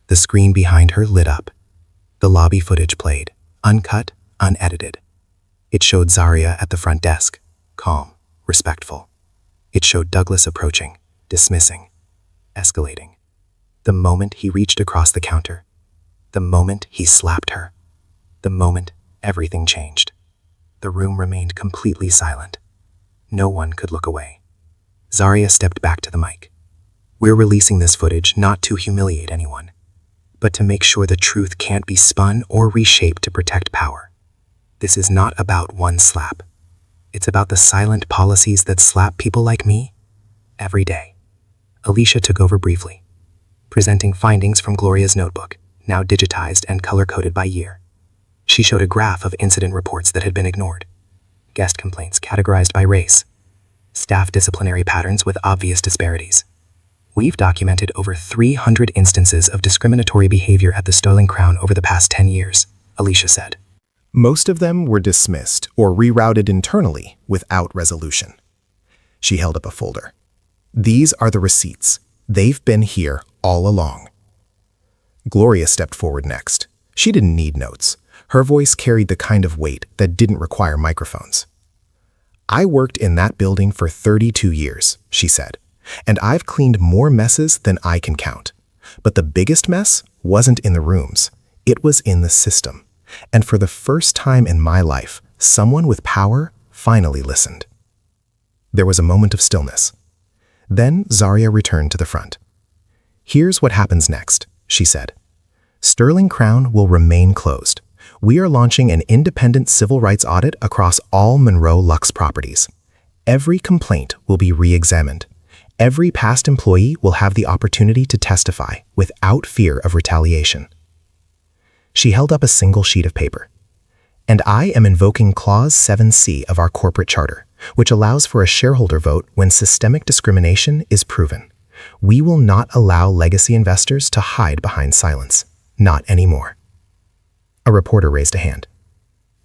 C: The screen behind her lit up. The lobby footage played, uncut, unedited. It showed Zaria at the front desk, calm, respectful. It showed Douglas approaching, dismissing, escalating. The moment he reached across the counter, the moment he slapped her, the moment everything changed. The room remained completely silent. No one could look away. Zaria stepped back to the mic. "We're releasing this footage not to humiliate anyone, but to make sure the truth can't be spun or reshaped to protect power. This is not about one slap. It's about the silent policies that slap people like me every day." Alicia took over briefly, presenting findings from Gloria's notebook, now digitized and color-coded by year. She showed a graph of incident reports that had been ignored, guest complaints categorized by race, staff disciplinary patterns with obvious disparities. "We've documented over 300 instances of discriminatory behavior at the Sterling Crown over the past 10 years, Alicia said.
D: Most of them were dismissed or rerouted internally without resolution. She held up a folder. "These are the receipts. They've been here all along." Gloria stepped forward next. She didn't need notes. Her voice carried the kind of weight that didn't require microphones. "I worked in that building for 32 years, she said, "and I've cleaned more messes than I can count. But the biggest mess wasn't in the rooms. It was in the system. And for the first time in my life, someone with power finally listened." There was a moment of stillness. Then Zaria returned to the front. "Here's what happens next," she said. "Sterling Crown will remain closed. We are launching an independent civil rights audit across all Monroe Lux properties. Every complaint will be re-examined. Every past employee will have the opportunity to testify without fear of retaliation." She held up a single sheet of paper. "And I am invoking Clause 7C of our corporate charter, which allows for a shareholder vote when systemic discrimination is proven. We will not allow legacy investors to hide behind silence. Not anymore." A reporter raised a hand.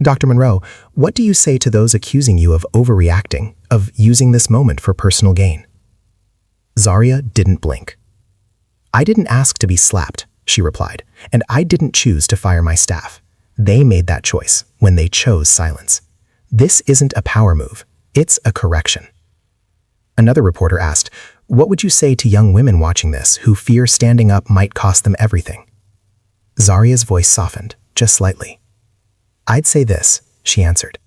D: "Dr. Monroe, what do you say to those accusing you of overreacting, of using this moment for personal gain?" Zaria didn't blink. "I didn't ask to be slapped," she replied, "and I didn't choose to fire my staff. They made that choice when they chose silence. This isn't a power move. It's a correction." Another reporter asked, "What would you say to young women watching this who fear standing up might cost them everything?" Zaria's voice softened, just slightly. "I'd say this," she answered.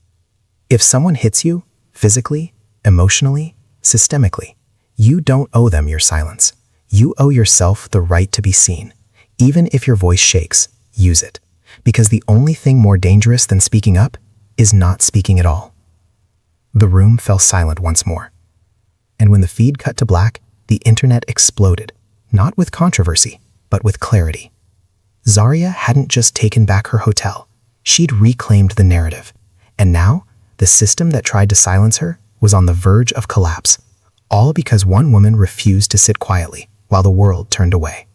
D: "If someone hits you, physically, emotionally, systemically, you don't owe them your silence. You owe yourself the right to be seen. Even if your voice shakes, use it. Because the only thing more dangerous than speaking up is not speaking at all." The room fell silent once more. And when the feed cut to black, the internet exploded, not with controversy, but with clarity. Zaria hadn't just taken back her hotel. She'd reclaimed the narrative. And now, the system that tried to silence her was on the verge of collapse, all because one woman refused to sit quietly while the world turned away.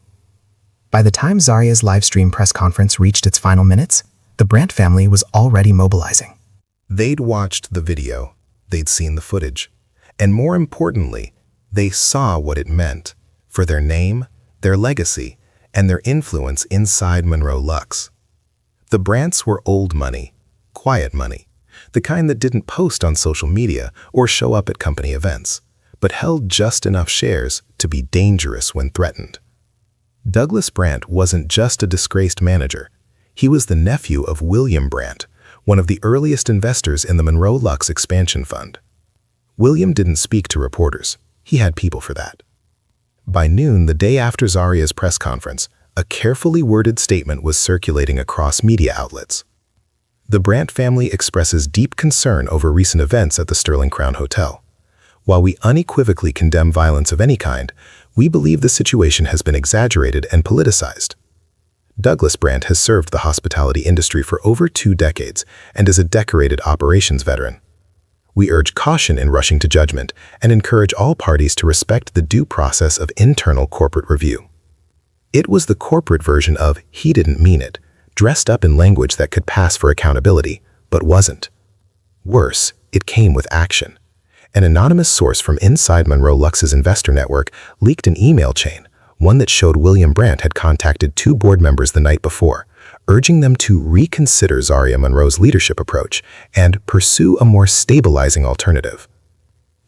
D: By the time Zaria's live-stream press conference reached its final minutes, the Brandt family was already mobilizing.
C: They'd watched the video, they'd seen the footage, and more importantly, they saw what it meant for their name, their legacy, and their influence inside Monroe Lux. The Brandts were old money, quiet money, the kind that didn't post on social media or show up at company events, but held just enough shares to be dangerous when threatened. Douglas Brandt wasn't just a disgraced manager. He was the nephew of William Brandt, one of the earliest investors in the Monroe Lux expansion fund. William didn't speak to reporters. He had people for that. By noon, the day after Zaria's press conference, a carefully worded statement was circulating across media outlets. The Brandt family expresses deep concern over recent events at the Sterling Crown Hotel. While we unequivocally condemn violence of any kind, we believe the situation has been exaggerated and politicized. Douglas Brandt has served the hospitality industry for over 2 decades and is a decorated operations veteran. We urge caution in rushing to judgment and encourage all parties to respect the due process of internal corporate review. It was the corporate version of "he didn't mean it," dressed up in language that could pass for accountability, but wasn't. Worse, it came with action. An anonymous source from inside Monroe Lux's investor network leaked an email chain, one that showed William Brandt had contacted 2 board members the night before, urging them to reconsider Zaria Monroe's leadership approach and pursue a more stabilizing alternative.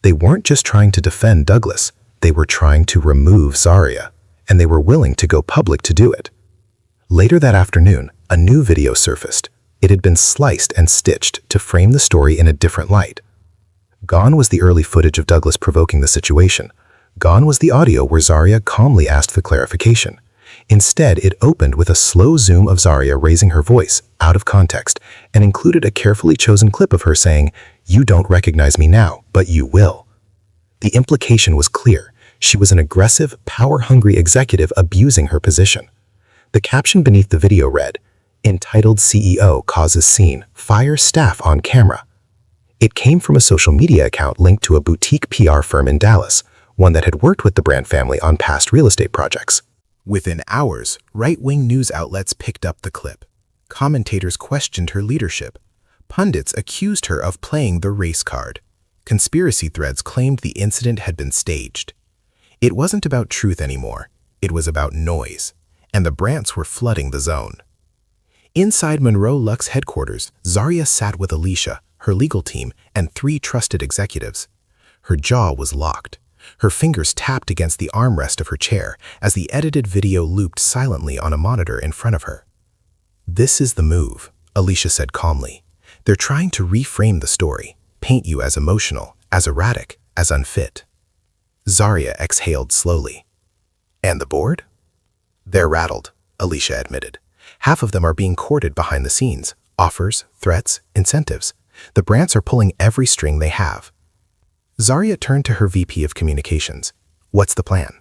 C: They weren't just trying to defend Douglas, they were trying to remove Zaria, and they were willing to go public to do it. Later that afternoon, a new video surfaced. It had been sliced and stitched to frame the story in a different light. Gone was the early footage of Douglas provoking the situation. Gone was the audio where Zaria calmly asked for clarification. Instead, it opened with a slow zoom of Zaria raising her voice, out of context, and included a carefully chosen clip of her saying, "You don't recognize me now, but you will." The implication was clear. She was an aggressive, power-hungry executive abusing her position. The caption beneath the video read, "Entitled CEO causes scene, fire staff on camera." It came from a social media account linked to a boutique PR firm in Dallas, one that had worked with the Brandt family on past real estate projects. Within hours, right-wing news outlets picked up the clip. Commentators questioned her leadership. Pundits accused her of playing the race card. Conspiracy threads claimed the incident had been staged. It wasn't about truth anymore. It was about noise, and the Brandts were flooding the zone. Inside Monroe Lux headquarters, Zaria sat with Alicia, her legal team, and 3 trusted executives. Her jaw was locked. Her fingers tapped against the armrest of her chair as the edited video looped silently on a monitor in front of her. "This is the move," Alicia said calmly. "They're trying to reframe the story, paint you as emotional, as erratic, as unfit." Zaria exhaled slowly. "And the board?" "They're rattled," Alicia admitted. "Half of them are being courted behind the scenes. Offers, threats, incentives. The Brandts are pulling every string they have." Zaria turned to her VP of Communications. "What's the plan?"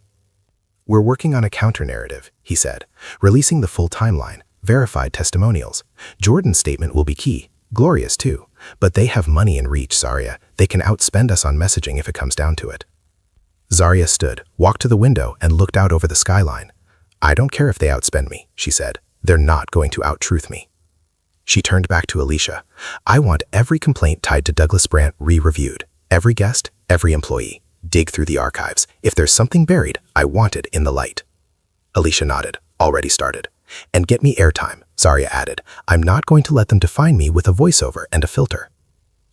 C: "We're working on a counter-narrative," he said, "releasing the full timeline, verified testimonials. Jordan's statement will be key, Gloria's too, but they have money and reach, Zaria. They can outspend us on messaging if it comes down to it." Zaria stood, walked to the window, and looked out over the skyline. "I don't care if they outspend me," she said. "They're not going to out-truth me." She turned back to Alicia. "I want every complaint tied to Douglas Brandt re-reviewed. Every guest, every employee. Dig through the archives. If there's something buried, I want it in the light." Alicia nodded. "Already started." "And get me airtime," Zaria added. "I'm not going to let them define me with a voiceover and a filter."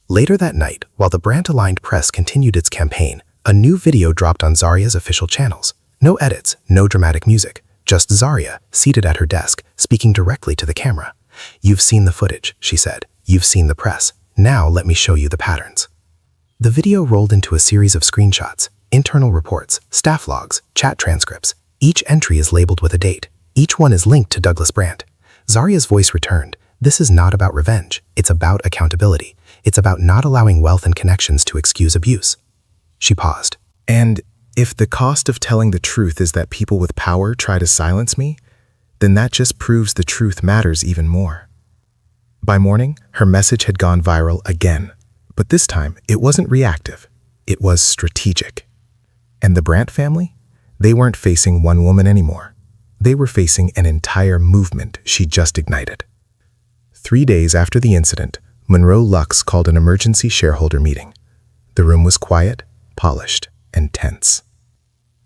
C: Later that night, while the Brandt-aligned press continued its campaign, a new video dropped on Zaria's official channels. No edits, no dramatic music. Just Zaria, seated at her desk, speaking directly to the camera. "You've seen the footage," she said. "You've seen the press. Now let me show you the patterns." The video rolled into a series of screenshots, internal reports, staff logs, chat transcripts. Each entry is labeled with a date. Each one is linked to Douglas Brandt. Zaria's voice returned. "This is not about revenge. It's about accountability. It's about not allowing wealth and connections to excuse abuse." She paused. "And if the cost of telling the truth is that people with power try to silence me, then that just proves the truth matters even more." By morning, her message had gone viral again. But this time, it wasn't reactive. It was strategic. And the Brandt family? They weren't facing one woman anymore. They were facing an entire movement she just ignited. 3 days after the incident, Monroe Lux called an emergency shareholder meeting. The room was quiet, polished, and tense.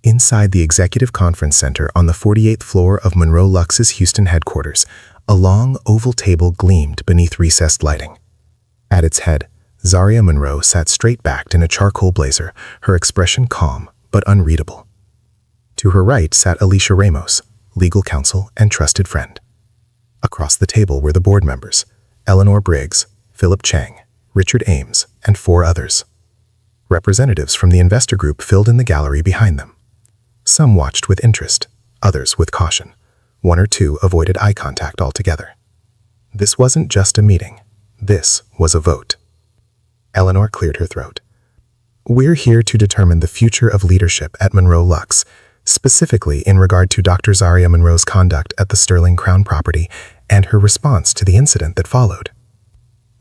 C: Inside the Executive Conference Center on the 48th floor of Monroe Lux's Houston headquarters, a long oval table gleamed beneath recessed lighting. At its head, Zaria Monroe sat straight-backed in a charcoal blazer, her expression calm but unreadable. To her right sat Alicia Ramos, legal counsel and trusted friend. Across the table were the board members, Eleanor Briggs, Philip Chang, Richard Ames, and 4 others. Representatives from the investor group filled in the gallery behind them. Some watched with interest, others with caution. 1 or 2 avoided eye contact altogether. This wasn't just a meeting. This was a vote. Eleanor cleared her throat. We're here to determine the future of leadership at Monroe Lux, specifically in regard to Dr. Zaria Monroe's conduct at the Sterling Crown property and her response to the incident that followed.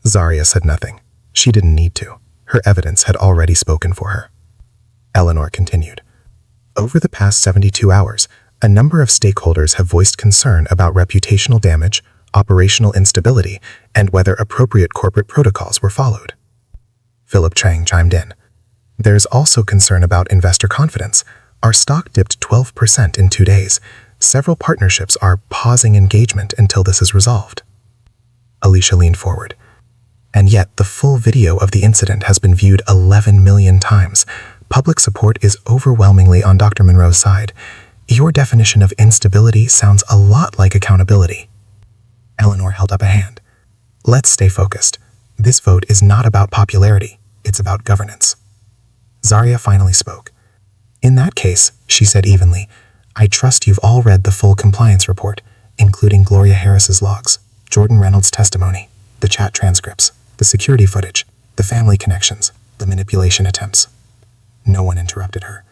C: Zaria said nothing. She didn't need to. Her evidence had already spoken for her. Eleanor continued. Over the past 72 hours, a number of stakeholders have voiced concern about reputational damage, operational instability, and whether appropriate corporate protocols were followed. Philip Chang chimed in. There's also concern about investor confidence. Our stock dipped 12% in 2 days. Several partnerships are pausing engagement until this is resolved. Alicia leaned forward. And yet, the full video of the incident has been viewed 11 million times. Public support is overwhelmingly on Dr. Monroe's side. Your definition of instability sounds a lot like accountability. Eleanor held up a hand. Let's stay focused. This vote is not about popularity. It's about governance. Zaria finally spoke. In that case, she said evenly, I trust you've all read the full compliance report, including Gloria Harris's logs, Jordan Reynolds' testimony, the chat transcripts, the security footage, the family connections, the manipulation attempts. No one interrupted her.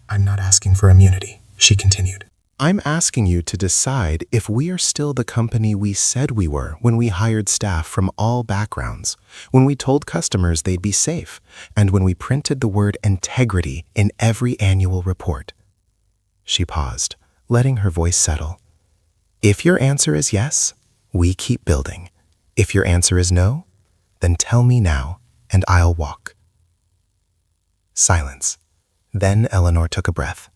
C: I'm not asking for immunity, she continued.
D: I'm asking you to decide if we are still the company we said we were when we hired staff from all backgrounds, when we told customers they'd be safe, and when we printed the word integrity in every annual report. She paused, letting her voice settle. If your answer is yes, we keep building. If your answer is no, then tell me now, and I'll walk. Silence. Then Eleanor took a breath.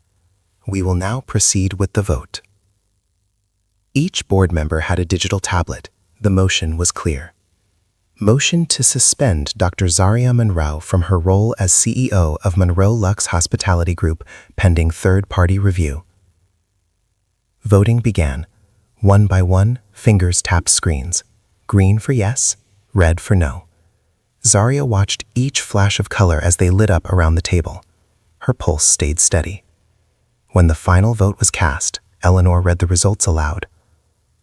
D: We will now proceed with the vote. Each board member had a digital tablet. The motion was clear. Motion to suspend Dr. Zaria Monroe from her role as CEO of Monroe Lux Hospitality Group pending third-party review. Voting began. 1 by 1, fingers tapped screens. Green for yes, red for no. Zaria watched each flash of color as they lit up around the table. Her pulse stayed steady. When the final vote was cast, Eleanor read the results aloud.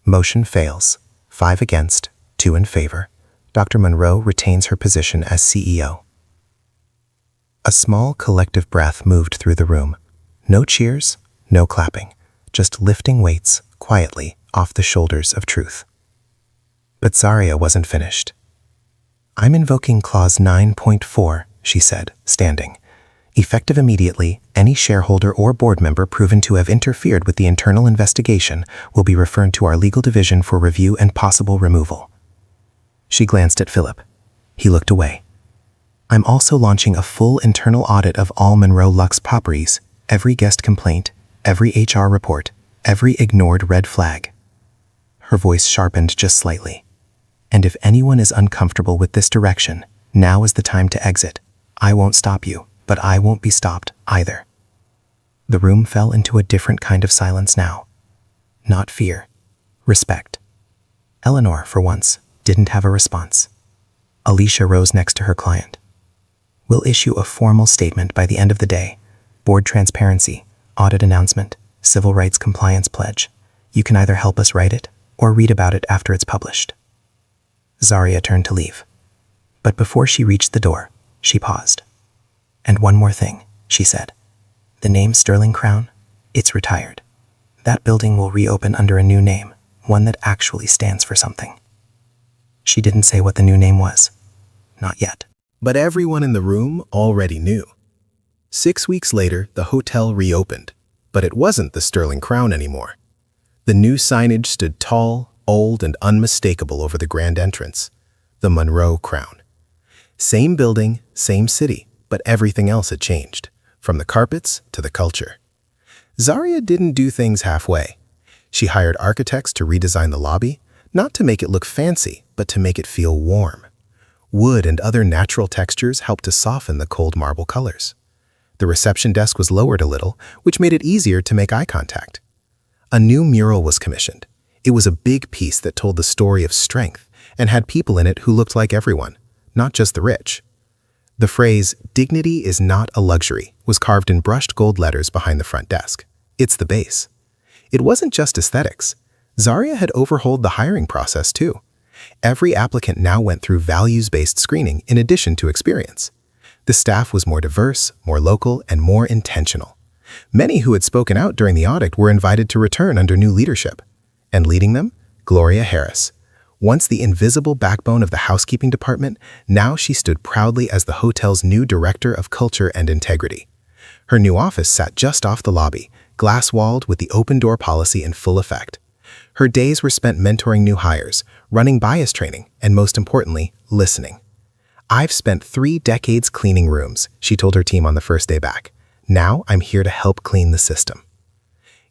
D: Motion fails. 5 against, 2 in favor. Dr. Monroe retains her position as CEO. A small collective breath moved through the room. No cheers, no clapping, just lifting weights quietly off the shoulders of truth. But Zaria wasn't finished. I'm invoking Clause 9.4, she said, standing. Effective immediately, any shareholder or board member proven to have interfered with the internal investigation will be referred to our legal division for review and possible removal. She glanced at Philip. He looked away. I'm also launching a full internal audit of all Monroe Lux properties, every guest complaint, every HR report, every ignored red flag. Her voice sharpened just slightly. And if anyone is uncomfortable with this direction, now is the time to exit. I won't stop you, but I won't be stopped either. The room fell into a different kind of silence now. Not fear, respect. Eleanor, for once, didn't have a response. Alicia rose next to her client. We'll issue a formal statement by the end of the day. Board transparency, audit announcement, civil rights compliance pledge. You can either help us write it or read about it after it's published. Zaria turned to leave. But before she reached the door, she paused. And one more thing, she said. The name Sterling Crown, it's retired. That building will reopen under a new name, one that actually stands for something. She didn't say what the new name was. Not yet.
C: But everyone in the room already knew. 6 weeks later, the hotel reopened, but it wasn't the Sterling Crown anymore. The new signage stood tall, old, and unmistakable over the grand entrance. The Monroe Crown. Same building, same city, but everything else had changed, from the carpets to the culture.
D: Zarya didn't do things halfway. She hired architects to redesign the lobby, not to make it look fancy, but to make it feel warm. Wood and other natural textures helped to soften the cold marble colors. The reception desk was lowered a little, which made it easier to make eye contact. A new mural was commissioned. It was a big piece that told the story of strength and had people in it who looked like everyone, not just the rich. The phrase, "Dignity is not a luxury," was carved in brushed gold letters behind the front desk. It's the base. It wasn't just aesthetics. Zarya had overhauled the hiring process too. Every applicant now went through values-based screening in addition to experience. The staff was more diverse, more local, and more intentional. Many who had spoken out during the audit were invited to return under new leadership. And leading them, Gloria Harris. Once the invisible backbone of the housekeeping department, now she stood proudly as the hotel's new director of culture and integrity. Her new office sat just off the lobby, glass-walled with the open-door policy in full effect. Her days were spent mentoring new hires, running bias training, and most importantly, listening. "I've spent 3 decades cleaning rooms," she told her team on the first day back. "Now I'm here to help clean the system."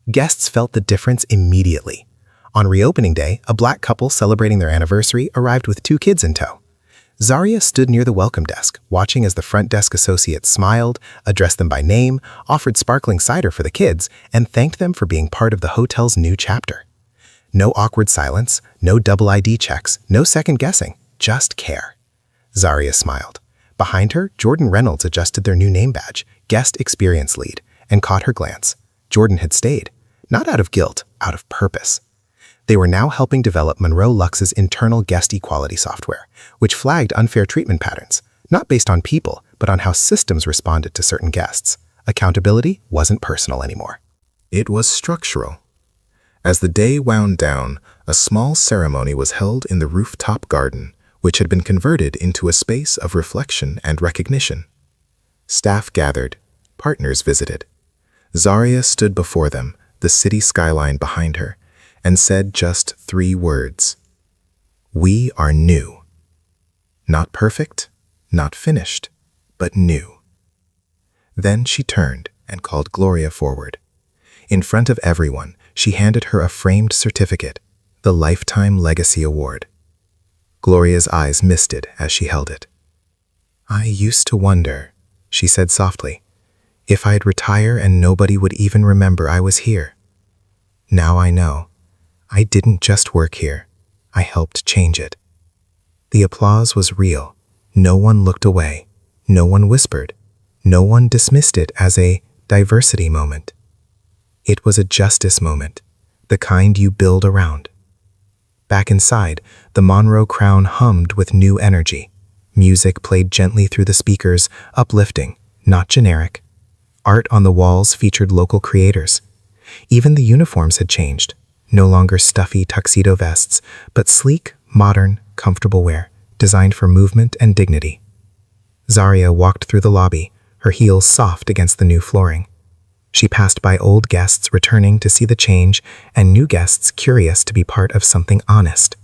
D: Guests felt the difference immediately. On reopening day, a black couple celebrating their anniversary arrived with 2 kids in tow. Zarya stood near the welcome desk, watching as the front desk associate smiled, addressed them by name, offered sparkling cider for the kids, and thanked them for being part of the hotel's new chapter. No awkward silence, no double ID checks, no second guessing, just care. Zarya smiled. Behind her, Jordan Reynolds adjusted their new name badge, Guest Experience Lead, and caught her glance. Jordan had stayed, not out of guilt, out of purpose. They were now helping develop Monroe Lux's internal guest equality software, which flagged unfair treatment patterns, not based on people, but on how systems responded to certain guests. Accountability wasn't personal anymore.
C: It was structural. As the day wound down, a small ceremony was held in the rooftop garden, which had been converted into a space of reflection and recognition. Staff gathered, partners visited. Zarya stood before them, the city skyline behind her, and said just 3 words. "We are new." Not perfect, not finished, but new. Then she turned and called Gloria forward. In front of everyone, she handed her a framed certificate, the Lifetime Legacy Award. Gloria's eyes misted as she held it. "I used to wonder," she said softly, "if I'd retire and nobody would even remember I was here. Now I know. I didn't just work here. I helped change it." The applause was real. No one looked away. No one whispered. No one dismissed it as a diversity moment. It was a justice moment, the kind you build around. Back inside, the Monroe Crown hummed with new energy. Music played gently through the speakers, uplifting, not generic. Art on the walls featured local creators. Even the uniforms had changed. No longer stuffy tuxedo vests, but sleek, modern, comfortable wear, designed for movement and dignity. Zarya walked through the lobby, her heels soft against the new flooring. She passed by old guests returning to see the change and new guests curious to be part of something honest.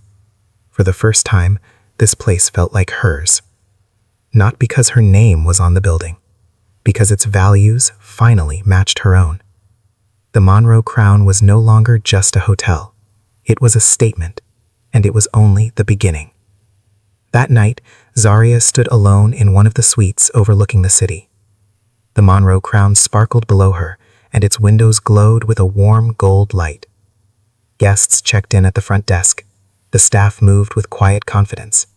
C: For the first time, this place felt like hers. Not because her name was on the building, because its values finally matched her own. The Monroe Crown was no longer just a hotel. It was a statement, and it was only the beginning. That night, Zarya stood alone in one of the suites overlooking the city. The Monroe Crown sparkled below her, and its windows glowed with a warm gold light. Guests checked in at the front desk. The staff moved with quiet confidence.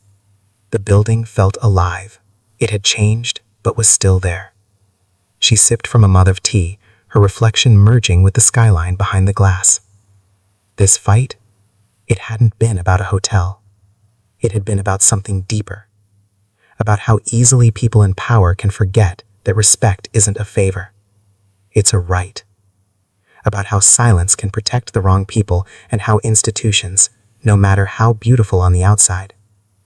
C: The building felt alive. It had changed, but was still there. She sipped from a mug of tea, her reflection merging with the skyline behind the glass. This fight, it hadn't been about a hotel. It had been about something deeper. About how easily people in power can forget that respect isn't a favor. It's a right. About how silence can protect the wrong people and how institutions, no matter how beautiful on the outside,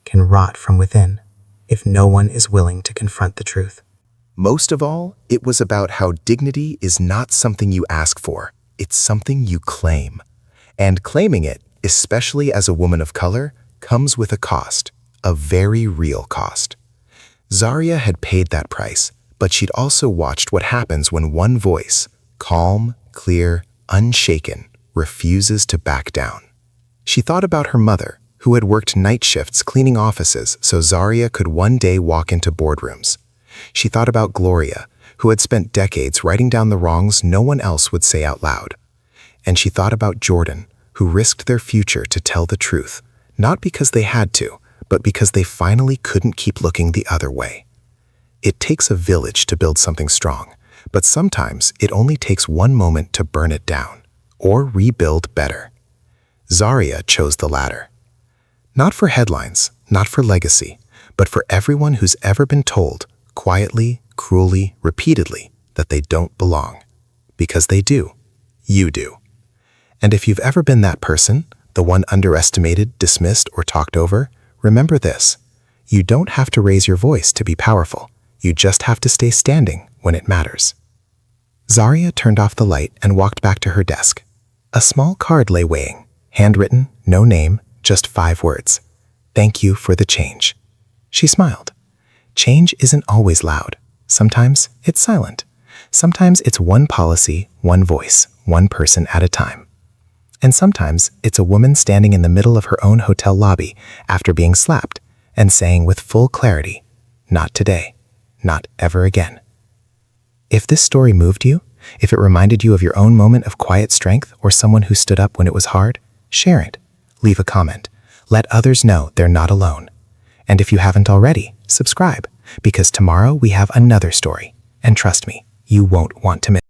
C: can rot from within if no one is willing to confront the truth.
D: Most of all, it was about how dignity is not something you ask for, it's something you claim. And claiming it, especially as a woman of color, comes with a cost, a very real cost. Zarya had paid that price, but she'd also watched what happens when one voice, calm,
C: clear, unshaken, refuses to back down. She thought about her mother, who had worked night shifts cleaning offices so Zaria could one day walk into boardrooms. She thought about Gloria, who had spent decades writing down the wrongs no one else would say out loud. And she thought about Jordan, who risked their future to tell the truth, not because they had to, but because they finally couldn't keep looking the other way. It takes a village to build something strong, but sometimes it only takes one moment to burn it down, or rebuild better. Zaria chose the latter. Not for headlines, not for legacy, but for everyone who's ever been told, quietly, cruelly, repeatedly, that they don't belong. Because they do. You do. And if you've ever been that person, the one underestimated, dismissed, or talked over, remember this. You don't have to raise your voice to be powerful. You just have to stay standing when it matters. Zaria turned off the light and walked back to her desk. A small card lay weighing, handwritten, no name, just 5 words. Thank you for the change. She smiled. Change isn't always loud. Sometimes it's silent. Sometimes it's one policy, one voice, one person at a time. And sometimes it's a woman standing in the middle of her own hotel lobby after being slapped and saying with full clarity, not today, not ever again. If this story moved you, if it reminded you of your own moment of quiet strength or someone who stood up when it was hard, share it. Leave a comment. Let others know they're not alone. And if you haven't already, subscribe, because tomorrow we have another story. And trust me, you won't want to miss it.